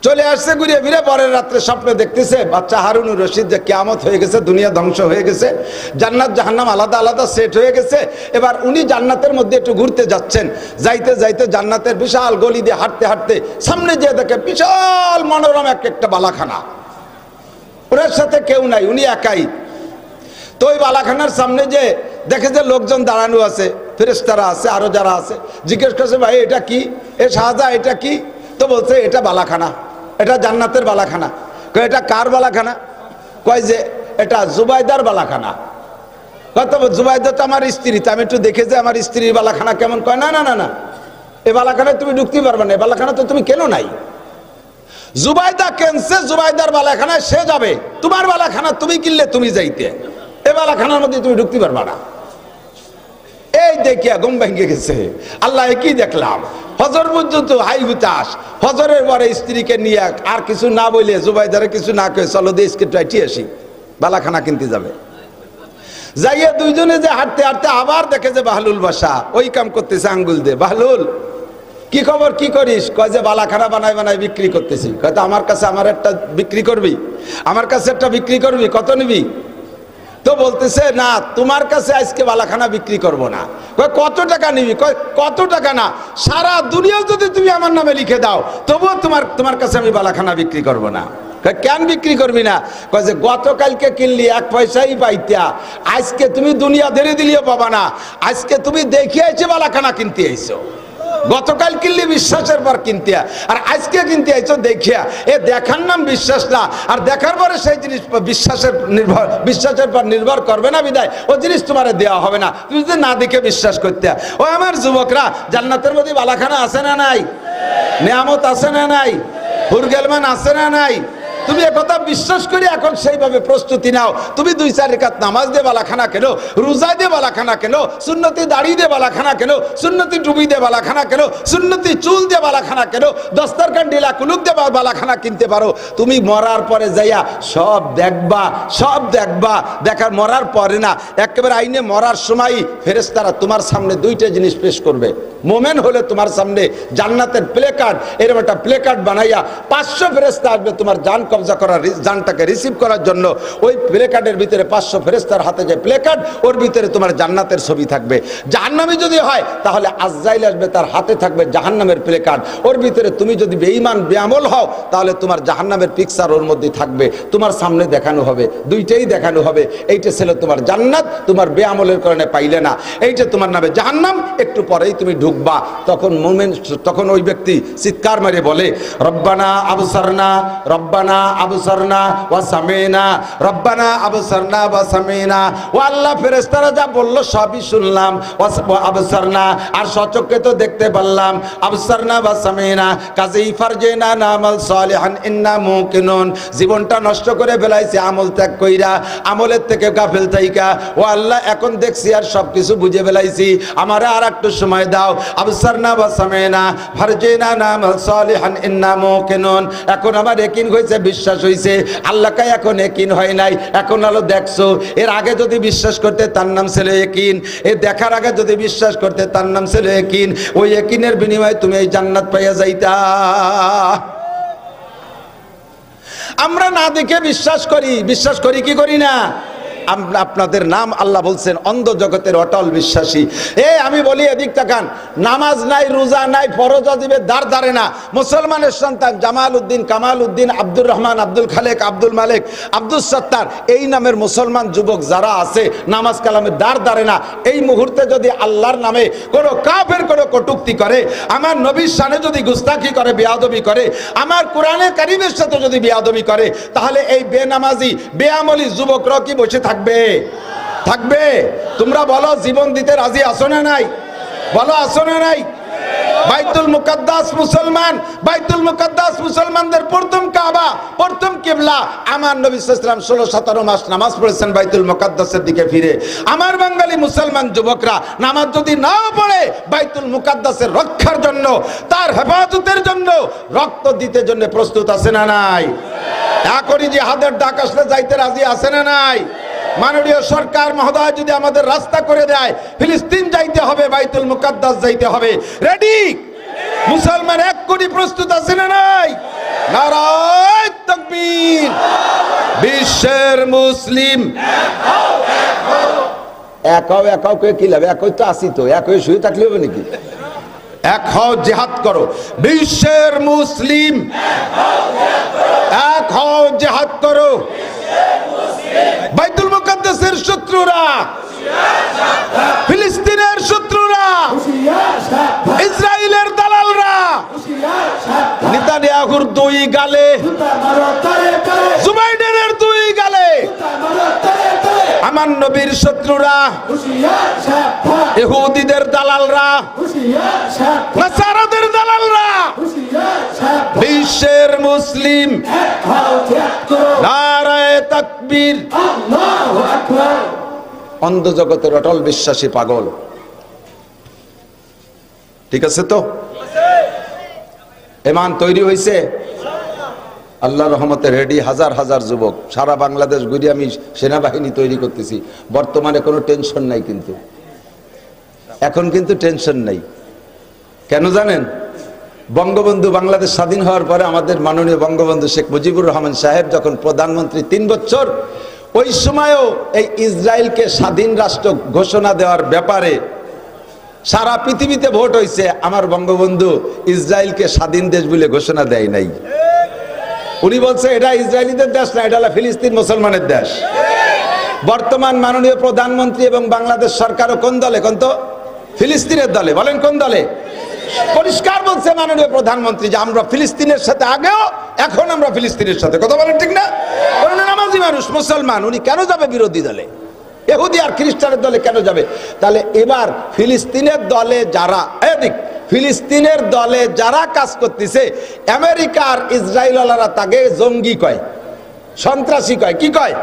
চলে আসছে ঘুরে ফিরে। পরের রাত্রে স্বপ্নে দেখতেছে বাচ্চা হারুনুর রশিদ যে কিয়ামত হয়ে গেছে, দুনিয়া ধ্বংস হয়ে গেছে, জান্নাত জাহান্নাম আলাদা আলাদা সেট হয়ে গেছে। এবার উনি জান্নাতের মধ্যে একটু ঘুরতে যাচ্ছেন, যাইতে যাইতে জান্নাতের বিশাল গলি দিয়ে হাঁটতে হাঁটতে সামনে যেয়ে দেখে বিশাল মনোরম একটা বালাখানা, ওনার সাথে কেউ নাই, উনি একাই। তো ওই বালাখানার সামনে যে দেখে যে লোকজন দাঁড়ানো আছে, ফেরেশতারা আছে, আরো যারা আছে, জিজ্ঞেস করছে ভাই এটা কি, এ শাহজাহান এটা কি? তো বলছে এটা বালাখানা, এটা জান্নাতের বালাখানা। কয় এটা কার বালাখানা? কয় যে এটা জুবাইদার বালাখানা। কত জুবাইদা তো আমার স্ত্রী, তো আমি একটু দেখে যে আমার স্ত্রীর বালাখানা কেমন। কয় না না না না, এ বালাখানায় তুমি ঢুকতে পারবে না, এ বালাখানা তো তুমি কেন নাই। জুবাইদা কেনছে, জুবাইদার বালাখানায় সে যাবে, তোমার বালাখানা তুমি কিনলে তুমি যাইতে, এ বালাখানার মধ্যে তুমি ঢুকতে পারবা না। এই দেখিয়া ঘুম ভেঙে গেছে। আল্লাহ কি দেখলাম, ফজর পর্যন্ত হাই হুতাশ, ফজরের পরে স্ত্রীকে নিয়ে আর কিছু না বলে, জুবাইদারে কিছু না কয়ে, চলো দিয়ে স্কেট রাইটি আসি, বালাখানা কিনতে যাবে। যাইয়া দুইজনে যে হাঁটতে হাঁটতে আবার দেখে যে বাহলুল বাসা ওই কাম করতেছে আঙ্গুল দিয়ে। বাহলুল কি খবর, কি করিস? কয় যে বালাখানা বানাই বানাই বিক্রি করতেছি। কয় তো আমার কাছে আমার একটা বিক্রি করবি, আমার কাছে একটা বিক্রি করবি, কত নিবি? তো বলতেছে না, তোমার কাছে আজকে বালাখানা বিক্রি করব না। কয় কত টাকা নিবি? কয় কত টাকা না, সারা দুনিয়া যদি তুমি আমার নামে লিখে দাও তবুও তোমার কাছে আমি বালাখানা বিক্রি করব না। কেন বিক্রি করবি না? কয় যে গতকালকে কিনলি 1 পয়সাই পাইতা, আজকে তুমি দুনিয়া ধরে দিলিও পাবা না, আজকে তুমি দেখে আইছো বালাখানা কিনতে আইছো। গতকাল কিনলি বিশ্বাসের পর কিনতে, আর আজকে কিনতে আইছো দেখিয়া। এ দেখার নাম বিশ্বাস না, আর দেখার পরে সেই জিনিস বিশ্বাসের পর নির্ভর করবে না, বিদায় ও জিনিস তোমার দেওয়া হবে না, তুমি যদি না দেখে বিশ্বাস করতে। ও আমার যুবকরা, জান্নাতের মধ্যে বালাখানা আছে না নাই? নিয়ামত আছে না নাই? হুরগেলমান আছে না নাই? তুমি একথা বিশ্বাস করে এখন সেইভাবে প্রস্তুতি নাও। তুমি 2-4 রাকাত নামাজ দিয়ে বালাখানা কেন, রোজা দিয়ে বালাখানা কেন, সুন্নতি দাড়ি দিয়ে বালাখানা কেন, সুন্নতি টুপি দিয়ে বালাখানা কেন, সুন্নতি চুল দিয়ে বালাখানা কেন, দস্তরখান ঢিলা কুলুক দিয়ে বালাখানা কিনতে পারো। তুমি মরার পরে যাইয়া সব দেখবা, সব দেখবা। দেখার মরার পরে না, একেবারে আইনে মরার সময় ফেরেশতারা তোমার সামনে 2টা জিনিস পেশ করবে। মোমেন হলে তোমার সামনে জান্নাতের প্লে কার্ড, এরকম একটা প্লে কার্ড বানাইয়া 500 ফেরেশতা আসবে তোমার জান কবজা করার, জানটাকে রিসিভ করার জন্য। ওই প্লে কার্ডের ভিতরে 500 ফেরেশতার হাতে যে প্লে কার্ড, ওর ভিতরে তোমার জান্নাতের ছবি থাকবে। জাহান্নামী যদি হয় তাহলে আজরাইল আসবে, তার হাতে থাকবে জাহান্নামের প্লে কার্ড, ওর ভিতরে। তুমি যদি বেঈমান বেআমল হও তাহলে তোমার জাহান্নামের পিকচার ওর মধ্যে থাকবে, তোমার সামনে দেখানো হবে, 2টাই দেখানো হবে। এইটা ছিল তোমার জান্নাত, তোমার বেআমলের কারণে পাইলে না, এইটা তোমার নামে জাহান্নাম, একটু পরেই তুমি ঢুকবা। তখন মুমিন, তখন ওই ব্যক্তি চিৎকার মেরে বলে, রব্বানা আবসারনা, রব্বানা আবসারনা ওয়া সামিনা, রব্বানা আবসারনা ওয়া সামিনা। ও আল্লাহ, ফেরেশতারা যা বলল সবই শুনলাম, ওয়া আবসারনা, আর সচক্ষে তো দেখতে পারলাম, আবসারনা ওয়া সামিনা, কাজেই ফারজিনা নামাল সালিহান ইন্না মুকিনুন। জীবনটা নষ্ট করে ফেলাইছে আমল ত্যাগ কইরা, আমলের থেকে গাফেল থাইকা। ও আল্লাহ, এখন দেখছি আর সবকিছু বুঝে ফেলাইছি, আমারে আর একটু সময় দাও। আবসারনা ওয়া সামিনা, ফারজিনা নামাল সালিহান ইন্না মুকিনুন। এখন আমার ইয়াকিন হইছে, বিশ্বাস হইছে। আল্লাহকে এখন ইয়াকিন হয় নাই, এখন আলো দেখছো। এর আগে যদি বিশ্বাস করতে তার নাম ছিল ইয়াকিন, এ দেখার আগে যদি বিশ্বাস করতে তার নাম ছিল ইয়াকিন। ওই ইয়াকিনের বিনিময়ে তুমি এই জান্নাত পাইয়া যাইতা। আমরা না দেখে বিশ্বাস করি, বিশ্বাস করি কি করি না? আপনাদের নাম আল্লাহ বলছেন অন্ধ জগতের অটল বিশ্বাসী। আমি বলি এদিক তাকান, নামাজ নাই, রোজা নাই, ফরজ ওয়াজিবের দ্বার ধারে না। মুসলমানের সন্তান জামাল উদ্দিন, কামাল উদ্দিন, আব্দুর রহমান, আব্দুল খালেক, আব্দুল মালিক, আব্দুল সত্তার, এই নামের মুসলমান যুবক যারা আছে নামাজ কালামের দ্বার ধারে না। এই মুহূর্তে যদি আল্লাহর নামে কোনো কাফের কোনো কটূক্তি করে, আমার নবীর শানে যদি গুস্তাখি করে, বেয়াদবি করে, আমার কোরআনে কারীমের সাথে যদি বেয়াদবি করে, তাহলে এই বেনামাজি বেআমলি যুবকরা কি বসে থাকবে? থাকবে? তোমরা বলো, জীবন দিতে রাজি আছো না নাই? বলো, আছো না নাই? বাইতুল মুকাদ্দাস মুসলমান, বাইতুল মুকাদ্দাস মুসলমানদের প্রথম কাবা, প্রথম কিবলা। আমার নবী সাল্লাল্লাহু আলাইহি ওয়াসাল্লাম 16-17 মাস নামাজ পড়েছেন বাইতুল মুকাদ্দাসের দিকে ফিরে। আমার বাঙালি মুসলমান যুবকরা নামাজ যদি নাও পড়ে, বাইতুল মুকাদ্দাসের রক্ষার জন্য, তার হেফাজতের জন্য রক্ত দিতে জন্য প্রস্তুত আছে না নাই? এখনই জিহাদের ডাক আসলে যাইতে রাজি আছে না নাই? মাননীয় সরকার মহোদয় যদি আমাদের রাস্তা করে দেয়, ফিলিস্তিন যাইতে হবে, বাইতুল মুকাদ্দাস যাইতে হবে, রেডি? মুসলমান 1 কোটি প্রস্তুত আছে না নাই? নারায়ে তাকবীর। বিশ্বের মুসলিম এক হও কে কি লাভ? একই তো আসি, তো একই শুয়ে থাকলে হবে নাকি? এক হও, জিহাদ করো। বিশ্বের মুসলিম এক হও, জিহাদ করো। বাইতুল মুকাদ্দাসের শত্রুরা, ফিলিস্তিনের শত্রুরা, ইসরায়েলের দালালরা, নেতানিয়াহুর 2 গালে, জুবাইডেনের 2 গালে, আমার নবীর শত্রুরা, ইহুদিদের দালালরা, নাসারাদের দালালরা, বিশ্বের মুসলিম নারায়ে তাকবীর। অন্ধ জগতের অটল বিশ্বাসী পাগল, ঠিক আছে তো? ইমান তৈরি হয়েছে আল্লাহর রহমতে, রেডি। হাজার হাজার যুবক সারা বাংলাদেশ ঘুরে আমি সেনাবাহিনী তৈরি করতেছি। বর্তমানে কোনো টেনশন নাই, কিন্তু এখন কিন্তু টেনশন নাই। কেন জানেন? বঙ্গবন্ধু বাংলাদেশ স্বাধীন হওয়ার পরে আমাদের মাননীয় বঙ্গবন্ধু শেখ মুজিবুর রহমান সাহেব যখন প্রধানমন্ত্রী 3 বছর, ওই সময়ও এই ইসরায়েলকে স্বাধীন রাষ্ট্র ঘোষণা দেওয়ার ব্যাপারে সারা পৃথিবীতে ভোট হয়েছে। আমার বঙ্গবন্ধু ইসরায়েলকে স্বাধীন দেশ বলে ঘোষণা দেয় নাই। উনি বলছে এটা ইসরায়েলিদের দেশ না, এটা হলো ফিলিস্তিন মুসলমানের দেশ। বর্তমান মাননীয় প্রধানমন্ত্রী এবং বাংলাদেশ সরকারও কোন দলে? কোন তো ফিলিস্তিনের দলে। বলেন কোন দলে? পরিষ্কার বলছে মাননীয় প্রধানমন্ত্রী যে আমরা ফিলিস্তিনের সাথে আগেও, এখন আমরা ফিলিস্তিনের সাথে। কথা বলেন ঠিক না? নামাজি মানুষ, মুসলমান, উনি কেন যাবে বিরোধী দলে? ইহুদি আর খ্রিস্টানের দলে কেন যাবে? তাহলে এবার ফিলিস্তিনের দলে যারা, ফিলিস্তিনের দলে যারা কাজ করতেছে, আমেরিকা আর ইসরায়েলওয়ালারা তাকে জঙ্গি কয়, সন্ত্রাসী কয়। কি কয়?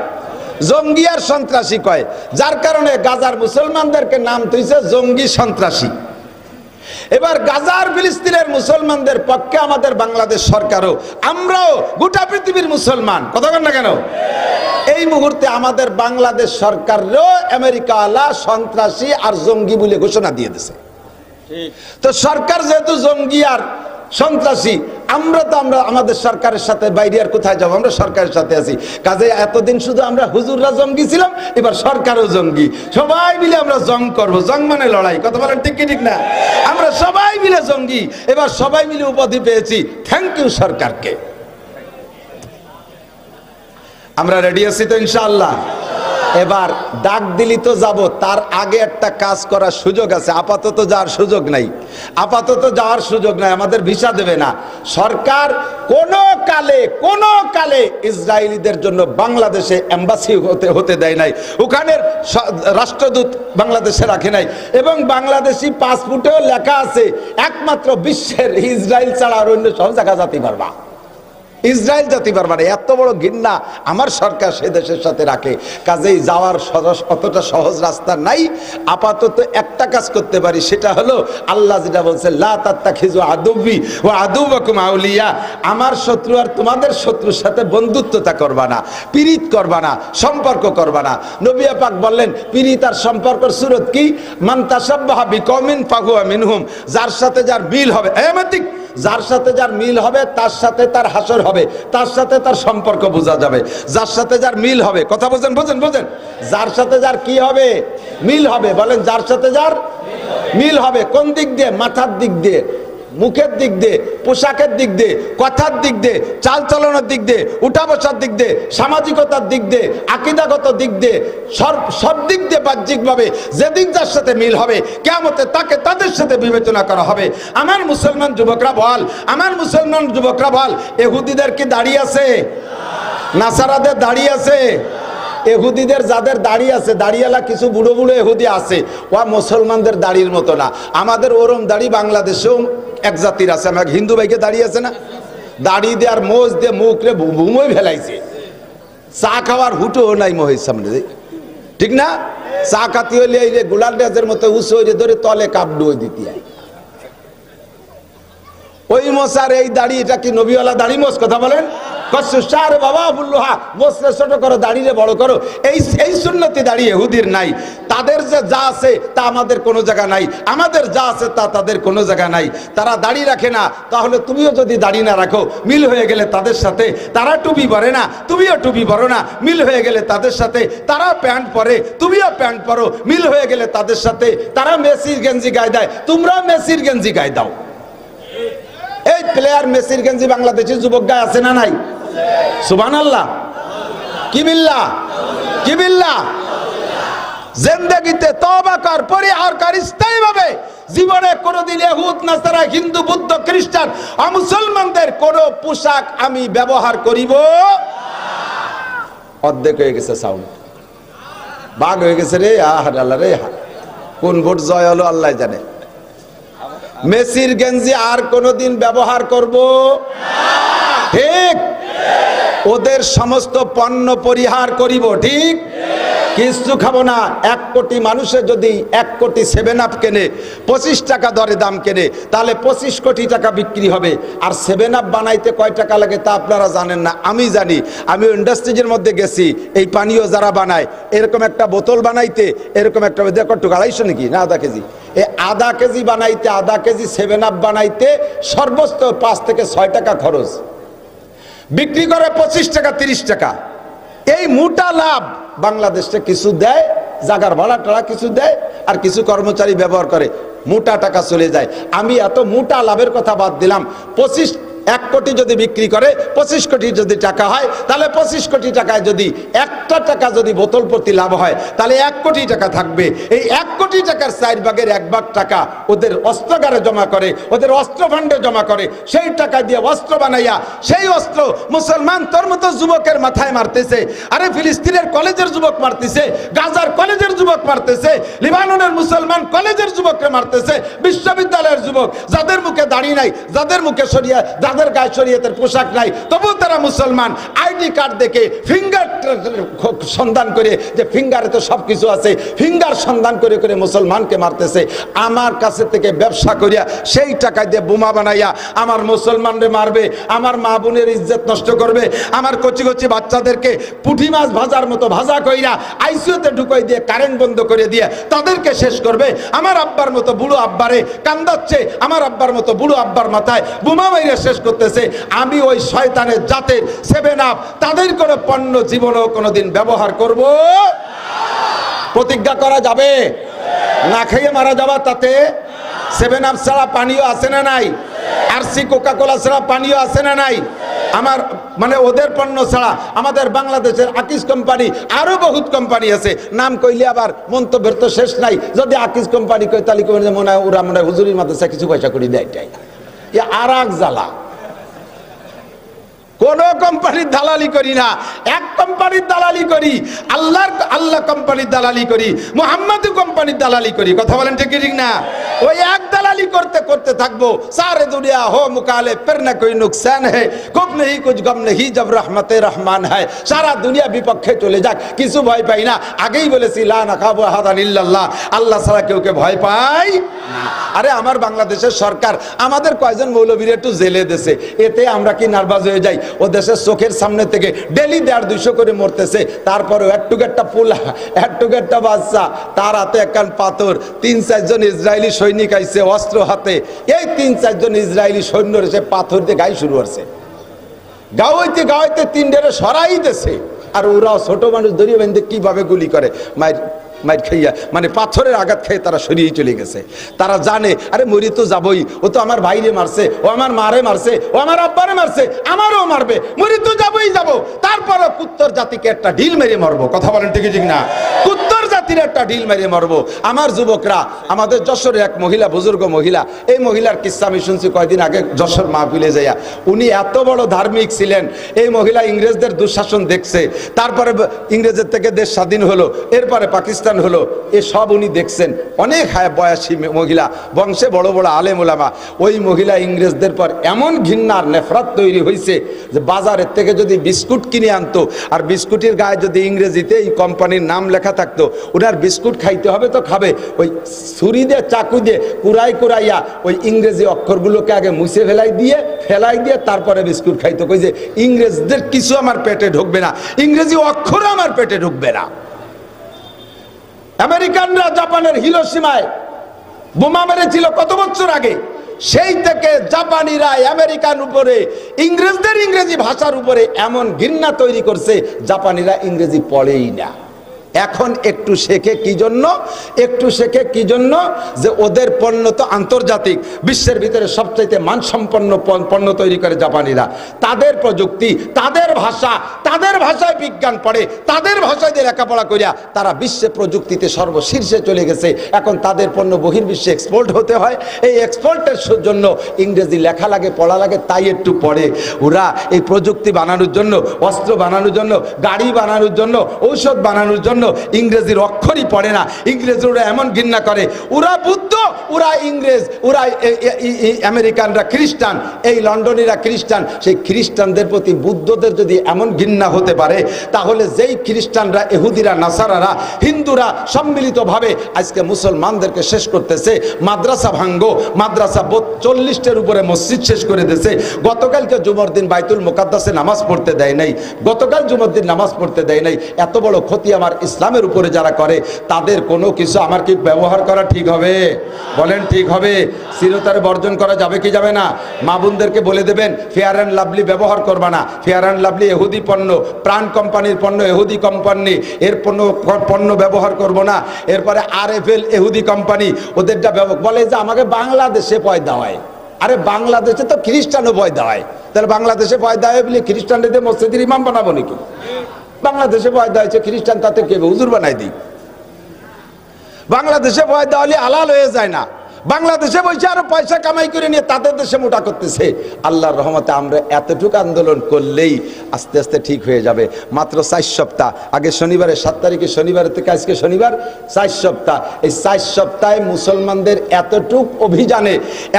জঙ্গি আর সন্ত্রাসী কয়। যার কারণে গাজার মুসলমানদেরকে নাম দিয়েছে জঙ্গি সন্ত্রাসী। এবার গাজার ফিলিস্তিনের মুসলমানদের পক্ষে আমাদের বাংলাদেশ সরকারও, আমরাও, গোটা পৃথিবীর মুসলমান। কথা বলেন না কেন? এই মুহূর্তে আমাদের বাংলাদেশ সরকারও আমেরিকাওয়ালা সন্ত্রাসী আর জঙ্গি বলে ঘোষণা দিয়ে দিয়েছে। তো সরকার যেহেতু জঙ্গি আর সন্ত্রাসী, আমরা আমাদের সরকারের সাথে বাইরে আর কোথায় যাবো? আমরা সরকারের সাথে আছি। কাজে এতদিন শুধু আমরা হুজুররা জঙ্গি ছিলাম, এবার সরকারও জঙ্গি। সবাই মিলে আমরা জং করবো। জং মানে লড়াই। কথা বলেন ঠিক কি ঠিক না? আমরা সবাই মিলে জঙ্গি। এবার সবাই মিলে উপাধি পেয়েছি। থ্যাংক ইউ সরকারকে। আমরা রেডি আছি তো ইনশাআল্লাহ? এবার ডাক দিলি তো যাব, তার আগে একটা কাজ করার সুযোগ আছে। আপাতত যাওয়ার সুযোগ নাই, আমাদের ভিসা দেবে না সরকার। কোন কালে ইসরায়েলিদের জন্য বাংলাদেশে এম্বাসি হতে দেয় নাই, ওখানের রাষ্ট্রদূত বাংলাদেশে রাখে নাই, এবং বাংলাদেশি পাসপোর্টেও লেখা আছে একমাত্র বিশ্বের ইসরায়েল ছাড়া আর অন্য সব জায়গা যেতে পারবা, ইসরায়েল জাতি পারবে না। এত বড় ঘৃণা আমার সরকার সে দেশের সাথে রাখে। কাজেই যাওয়ার অতটা সহজ রাস্তা নাই। আপাতত একটা কাজ করতে পারি, সেটা হলো আল্লাহ যেটা বলছে, লা তাত্তাখিযু আদুব্বি ওয়া আদুওয়াকুম আউলিয়া, আমার শত্রু আর তোমাদের শত্রুর সাথে বন্ধুত্বতা করবা না, পিরিত করবা না, সম্পর্ক করবা না। নবী পাক বললেন পিরিত আর সম্পর্কের সূরত কি? মান তাশাব্বাহা বিকওমিন ফাহুয়া মিনহুম, যার সাথে যার মিল হবে, যার সাথে যার মিল হবে তার সাথে তার হাসর হবে, তার সাথে তার সম্পর্ক বোঝা যাবে। যার সাথে যার মিল হবে, কথা বোঝেন, যার সাথে যার কি হবে? মিল হবে। বলেন যার সাথে যার মিল হবে। কোন দিক দিয়ে? মাথার দিক দিয়ে, মুখের দিক দিয়ে, পোশাকের দিক দিয়ে, কথার দিক দিয়ে, চালচলনের দিক দিয়ে, উঠা বসার দিক দিয়ে, সামাজিকতার দিক দিয়ে, আকীদাগত দিক দিয়ে, সব দিক দিয়ে বাহ্যিকভাবে যেদিন যার সাথে মিল হবে, কিয়ামতে তাকে তাদের সাথে বিবেচনা করা হবে। আমার মুসলমান যুবকরা বল, ইহুদিদের কি দাড়ি আছে? নাসারাদের দাড়ি আছে? ইহুদিদের যাদের দাড়ি আছে, দাড়িওয়ালা কিছু বুড়ো ইহুদি আছে, ও মুসলমানদের দাড়ির মতো না। আমাদের ওরম দাড়ি বাংলাদেশেও এক জাতির আছে। আমার হিন্দু ভাইকে দাড়ি আছে না? দাড়ি দিয়ে আর মোজ দিয়ে মুখ রে ভুমই ফেলাইছে। চা খাওয়ার হুটো নাই মহের সামনে, ঠিক না? চা খাতি হইলে এই যে গোলার ডেজের মতো উঁচু হইলে ধরে তলে কাপ ডুয়ে দিতে হয়। ওই মশার এই দাড়ি, এটা কি নবীওয়ালা দাড়ি মোজ? কথা বলেন। কসু শার বাবা বুল্লুহা, মোসলে ছোট করো, দাড়িয়ে বড় করো। এই সুন্নতি দাড়ি ইহুদির নাই। তাদের যে যা আছে তা আমাদের কোনো জায়গা নাই, আমাদের যা আছে তা তাদের কোনো জায়গা নাই। তারা দাড়ি রাখে না, তাহলে তুমিও যদি দাড়ি না রাখো, মিল হয়ে গেলে তাদের সাথে। তারা টুপি পরে না, তুমিও টুপি পরো না, মিল হয়ে গেলে তাদের সাথে। তারা প্যান্ট পরে, তুমিও প্যান্ট পরো, মিল হয়ে গেলে তাদের সাথে। তারা মেসির গেঞ্জি গায়ে দেয়, তোমরাও মেসির গেঞ্জি গায়ে দাও। এই প্লেয়ার মেসির গেঞ্জি বাংলাদেশের যুবক গায়ে আছে না নাই? সুবহানাল্লাহ, কি বিল্লাহ, কি বিল্লাহ। জিন্দেগিতে তওবা কর, পরিহার কর স্থায়ীভাবে। জীবনে কোনোদিন ইহুদ নাসারা, হিন্দু বৌদ্ধ খ্রিস্টান মুসলমানদের কোনো পোশাক আমি ব্যবহার করিব। অর্ধেক হয়ে গেছে সাউন্ড, বাঘ হয়ে গেছে রে। আল্লাহ রে, কোন ভোট জয় হলো আল্লাহ জানে। মেসির গেঞ্জি আর কোনোদিন ব্যবহার করব ঠিক। ওদের সমস্ত পণ্য পরিহার করিব ঠিক। কিছু খাবো না। 1 কোটি মানুষে যদি 1 কোটি 7 আপ কেনে, 25 টাকা দরে দাম কেনে, তাহলে 25 কোটি টাকা বিক্রি হবে। আর 7 আপ বানাইতে কয় টাকা লাগে তা আপনারা জানেন না, আমি জানি। আমি ইন্ডাস্ট্রিজের মধ্যে গেছি, এই পানীয় যারা বানায়, এরকম একটা বোতল বানাইতে, এরকম একটা দেখো 250 নাকি না আধা কেজি, এই আধা কেজি বানাইতে, আধা কেজি 7 আপ বানাইতে সর্বোচ্চ 5 থেকে 6 টাকা খরচ। বিক্রি করে 25 টাকা 30 টাকা। এই মোটা লাভ বাংলাদেশে কিছু দেয়, জাগার ভাড়া টাড়া কিছু দেয়, আর কিছু কর্মচারী ব্যবহার করে, মোটা টাকা চলে যায়। আমি এত মোটা লাভের কথা বাদ দিলাম। 1 কোটি যদি বিক্রি করে, 25 কোটি যদি টাকা হয়, তাহলে 25 কোটি টাকায় যদি 1 টাকা যদি বোতল প্রতি লাভ হয়, তাহলে 1 কোটি টাকা থাকবে। এই 1 কোটি টাকার 4 ভাগের 1 ভাগ টাকা ওদের অস্ত্রাগারে জমা করে, ওদের অস্ত্র ভান্ডে জমা করে। সেই টাকা দিয়ে অস্ত্র বানাইয়া, সেই অস্ত্র মুসলমান তোর মতো যুবকের মাথায় মারতেছে। আরে ফিলিস্তিনের কলেজের যুবক মারতেছে, গাজার কলেজের যুবক মারতেছে, লিবাননের মুসলমান কলেজের যুবককে মারতেছে, বিশ্ববিদ্যালয়ের যুবক যাদের মুখে দাড়ি নাই, যাদের মুখে শরিয়া, যাদের গায়ে শরীয়তের পোশাক নাই, তবু তারা মুসলমান। আইডি কার্ড দেখে ফিঙ্গার সন্ধান করে, যে ফিঙ্গারে তো সব কিছু আছে, ফিঙ্গার সন্ধান করে করে মুসলমানকে মারতেছে। আমার কাছে থেকে ব্যবসা করিয়া সেই টাকা দিয়ে বোমা বানাইয়া আমার মুসলমানরে মারবে, আমার মা বোনের ইজ্জত নষ্ট করবে, আমার কচি কচি বাচ্চাদেরকে পুঁটি মাছ ভাজার মতো ভাজা কইরা আইসিইউতে ঢুকাই দিয়ে কারেন্ট বন্ধ করে দিয়ে তাদেরকে শেষ করবে। আমার আব্বার মতো বুড়ো আব্বারে কান্দাচ্ছে, আমার আব্বার মতো বুড়ো আব্বার মাথায় বোমা মাইরা শেষ করতেছে। আমি ওই শয়তানের জাতের 7 আপ তাদের কোনো পণ্য জীবনেও কোনোদিন ব্যবহার করব। প্রতিজ্ঞা করা যাবে? না খেয়ে মারা যাবা তাতে? 7 আপ ছাড়া পানীয় আছে না নাই? আরসি কোকা কোলা ছাড়া পানীয় আছে না নাই? আমার মানে ওদের পণ্য ছাড়া আমাদের বাংলাদেশের আকিজ কোম্পানি, আরো বহুত কোম্পানি আছে, নাম কইলে আবার মন্তব্যের তো শেষ নাই। যদি আকিজ কোম্পানি কই তাহলে মনে হয় ওরা মনে হয় হুজুরির মাদ্রাসা কিছু পয়সা করে দেয়। এ আর এক জ্বালা। কোন কোম্পানির দালালি করি না, এক কোম্পানির দালালি করি, আল্লাহ কোম্পানির দালালি করি, মুহাম্মাদী কোম্পানির দালালি করি। কথা বলেন ঠিক ঠিক না? ওই এক দালালি করতে করতে থাকবো। সারে দুনিয়া হো মুকালে ফির না কোই নুকসান है, খুব নেই কুছ গম নেই জব রহমতে রহমান है। সারা দুনিয়া বিপক্ষে চলে যাক, কিছু ভয় পাই না। আগেই বলেছি লা নাখাবু আহাদান ইল্লাল্লাহ, আল্লাহ ছাড়া কেউকে ভয় পাই না। আরে আমার বাংলাদেশের সরকার আমাদের কয়জন মৌলবীর একটু জেলে দেশে, এতে আমরা কি নার্ভাস হয়ে যাই? ও দেশের চোখের সামনে থেকে ডেলি 150-200 করে মরতেছে, তারপরেও একটুকেরটা পুলা, একটুকেরটা বাচ্চা, তার হাতে একখান পাথর। 3-4 জন ইসরায়েলি সৈনিক আইছে অস্ত্র হাতে, এই 3-4 জন ইসরায়েলি সৈন্য এসে পাথর দিয়ে গাই শুরু করছে। গাওয়াইতে গাওয়াইতে 3 ডেরে সরাই দেছে। আর ওরাও ছোট মানুষ ধরিয়ে বেঁধে কিভাবে গুলি করে, মাইর খাইয়া মানে পাথরের আঘাত খেয়ে তারা সরিয়ে চলে গেছে। তারা জানে আরে মরি তো যাবই, ও তো আমার ভাইরে মারছে, ও আমার মারে মারছে, ও আমার আব্বারে মারছে, আমারও মারবে, মরি তো যাবই যাবো। তারপরও কুত্তর জাতিকে একটা ঢিল মেরে মরবো। কথা বলেন ঠিক ঠিক না? কুত্তর জাতির একটা ঢিল মেরে মরবো। আমার যুবকরা, আমাদের যশোরের এক মহিলা, বুজুর্গ মহিলা, এই মহিলার কিস্সা আমি শুনছি কয়দিন আগে যশোর মাহফিলে যাইয়া। উনি এত বড় ধার্মিক ছিলেন, এই মহিলা ইংরেজদের দুঃশাসন দেখছে, তারপরে ইংরেজের থেকে দেশ স্বাধীন হলো, এরপরে পাকিস্তান হলো, এ সব উনি দেখছেন। অনেক বয়সী মহিলা, বংশে বড় বড় আলেম ওলামা। ওই মহিলা ইংরেজদের পর এমন ঘৃণার নেফরাত তৈরি হয়েছে যে বাজারের থেকে যদি বিস্কুট কিনে আনতো, আর বিস্কুটের গায়ে যদি ইংরেজিতে এই কোম্পানির নাম লেখা থাকতো, ওনার বিস্কুট খাইতে হবে তো খাবে, ওই ছুরি দিয়ে চাকু দিয়ে কুড়াইয়া ওই ইংরেজি অক্ষরগুলোকে আগে মুছে ফেলাই দিয়ে তারপরে বিস্কুট খাইতো। কই যে ইংরেজদের কিছু আমার পেটে ঢুকবে না, ইংরেজি অক্ষর আমার পেটে ঢুকবে না। আমেরিকানরা জাপানের হিরোশিমায় বোমা মেরেছিল কত বছর আগে, সেই থেকে জাপানিরা আমেরিকান উপরে ইংরেজদের ইংরেজি ভাষার উপরে এমন ঘৃণা তৈরি করছে, জাপানিরা ইংরেজি পড়েই না। এখন একটু শেখে কি জন্য যে ওদের পণ্য তো আন্তর্জাতিক, বিশ্বের ভিতরে সবচাইতে মানসম্পন্ন পণ্য তৈরি করে জাপানিরা। তাদের প্রযুক্তি, তাদের ভাষায় বিজ্ঞান পড়ে, তাদের ভাষায় দিয়ে লেখাপড়া করিয়া তারা বিশ্বে প্রযুক্তিতে সর্বশীর্ষে চলে গেছে। এখন তাদের পণ্য বহির্বিশ্বে এক্সপোর্ট হতে হয়, এই এক্সপোর্টের জন্য ইংরেজি লেখা লাগে, পড়া লাগে, তাই একটু পড়ে। ওরা এই প্রযুক্তি বানানোর জন্য, অস্ত্র বানানোর জন্য, গাড়ি বানানোর জন্য, ঔষধ বানানোর জন্য ইংরেজির অক্ষরই পড়ে না। ইংরেজ ওরা এমন ঘৃণা করে, ওরা বুদ্ধ, ওরা ইংরেজ, ওরা আমেরিকানরা খ্রিস্টান, এই লন্ডনীরা খ্রিস্টান। সেই খ্রিস্টানদের প্রতি বুদ্ধদের যদি এমন ঘৃণা হতে পারে, তাহলে যেই খ্রিস্টানরা, ইহুদিরা, নাসারারা, হিন্দুরা সম্মিলিতভাবে আজকে মুসলমানদেরকে শেষ করতেছে। মাদ্রাসা ভাঙ্গো, মাদ্রাসা 40টার উপরে মসজিদ শেষ করে দিয়েছে। গতকালকে জুমার দিন বাইতুল মুকাদ্দাসে নামাজ পড়তে দেয় নাই, গতকাল জুমার দিন নামাজ পড়তে দেয় নাই। এত বড় ক্ষতি আমার ইসলামের উপরে যারা করে, তাদের কোনো কিছু আমার কি ব্যবহার করা ঠিক হবে? বলেন ঠিক হবে? চিরতরে বর্জন করা যাবে কি যাবে না? মা বোনদেরকে বলে দেবেন ফেয়ার অ্যান্ড লাভলি ব্যবহার করবা না। ফেয়ার অ্যান্ড লাভলি এহুদি পণ্য, প্রাণ কোম্পানির পণ্য, এহুদি কোম্পানি, এর পণ্য ব্যবহার করব না। এরপরে RFL এহুদি কোম্পানি, ওদেরটা বলে যে আমাকে বাংলাদেশে পয়দা হয়। আরে বাংলাদেশে তো খ্রিস্টানও পয়দা হয়, তাহলে বাংলাদেশে পয়দা হয় বলে খ্রিস্টানদের মসজিদের ইমাম বানাবো নাকি? বাংলাদেশে পয়দা হয়েছে খ্রিস্টান, তাতে কে হুজুর বানাই দিই? বাংলাদেশে পয়দা হলে হালাল হয়ে যায় না? বাংলাদেশে বসে আরো পয়সা কামাই করে নিয়ে তাদের দেশে মোটা করতেছে। আল্লাহর রহমতে আমরা এতটুকু আন্দোলন করলেই আস্তে আস্তে ঠিক হয়ে যাবে। মাত্র 4 সপ্তাহ আগে, শনিবারে 7 তারিখে, শনিবারের থেকে আজকে শনিবার, 4 সপ্তাহ। এই 4 সপ্তাহে মুসলমানদের এতটুক অভিযানে,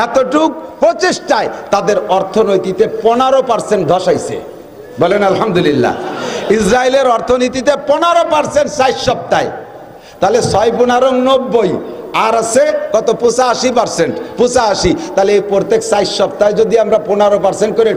এতটুক প্রচেষ্টায় তাদের অর্থনীতিতে 15% ধসাইছে। বলেন আলহামদুলিল্লাহ। ইসরায়েলের অর্থনীতিতে 15% 4 সপ্তাহে। তাহলে 6 × 15 90, আর আছে কত? 85%। 85, তাহলে এই প্রত্যেক 4 সপ্তাহে যদি আমরা 15% করে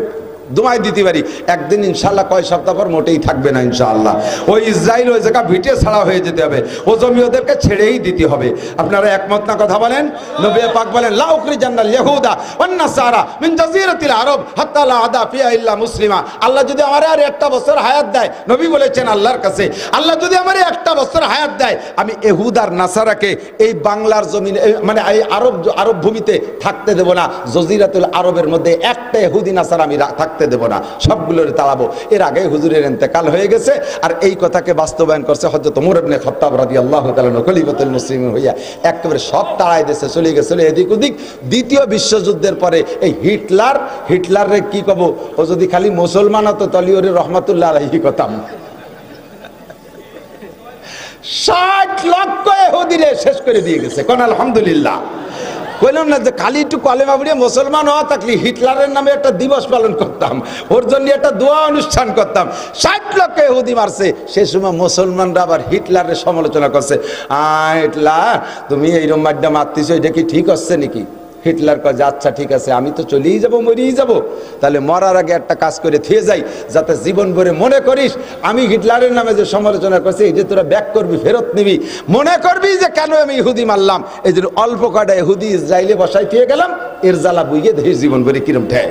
দুমাই দিতে পারি, একদিন ইনশাল্লাহ কয় সপ্তাহ পর মোটেই থাকবে না ইনশাআল্লাহ। ওই ইসরায়েল ওই জায়গা ভিটে ছাড়া হয়ে যেতে হবে, ও জমি ওদেরকে ছেড়েই দিতে হবে। আপনারা একমত না? কথা বলেন। নবী পাক বলেন লা উখরিজান্নাল ইয়াহুদা ওয়ান নাসারা মিন জাজিরাতিল আরব হাত্তা লা আদা ফিহা ইল্লা মুসলিমা। আল্লাহ যদি আমারে আর একটা বছর হায়াত দেয়, নবী বলেছেন আল্লাহর কাছে, আল্লাহ যদি আমারে একটা বছর হায়াত দেয়, আমি ইহুদার নাসারাকে এই বাংলার জমিনে, মানে এই আরব ভূমিতে থাকতে দেব না। জজিরাতুল আরবের মধ্যে একটা ইহুদি নাসারা আমি থাকতে দেব না, সবগুলোর তাড়াবো। এর আগে হুজুরের ইন্তেকাল হয়ে গেছে, আর এই কথাকে বাস্তবায়ন করছে হযরত ওমর ইবনে খাত্তাব রাদিয়াল্লাহু তাআলা খলিফাতুল মুসলিমিন হইয়া। একেবারে সব তাড়াই দিয়েছে, চলে গেছিল এদিক ওদিক। দ্বিতীয় বিশ্বযুদ্ধের পরে এই হিটলারে কি কব, ও যদি খালি মুসলমান হতো তাহলে ওরে রহমাতুল্লাহ আলাইহি কথাম। 60 লক্ষ ইহুদিরে শেষ করে দিয়ে গেছে। কোন আলহামদুলিল্লাহ। কইলাম না যে খালি একটু কলেমা পড়ে মুসলমান হওয়া থাকলে হিটলারের নামে একটা দিবস পালন করতাম, ওর জন্য একটা দোয়া অনুষ্ঠান করতাম। 60 লক্ষ ইহুদি মারছে। সে সময় মুসলমানরা আবার হিটলারের সমালোচনা করছে, হিটলার তুমি এইরকম মাড্ডা মারতেছো, এটা কি ঠিক হচ্ছে নাকি? হিটলার কয় যে আচ্ছা ঠিক আছে, আমি তো চলেই যাবো, মরেই যাবো, তাহলে মরার আগে একটা কাজ করে থিয়ে যাই, যাতে জীবন ভরে মনে করিস আমি হিটলারের নামে যে সমালোচনা করছি, এই যে তোরা ব্যাক করবি, ফেরত নিবি, মনে করবি যে কেন আমি ইহুদি মারলাম। এই জন্য অল্প কয়টা ইহুদি ইসরায়েলে বসাই থিয়ে গেলাম, এর জ্বালা বুঝিয়ে দেখিস জীবন ভরে কিরম ঠেয়।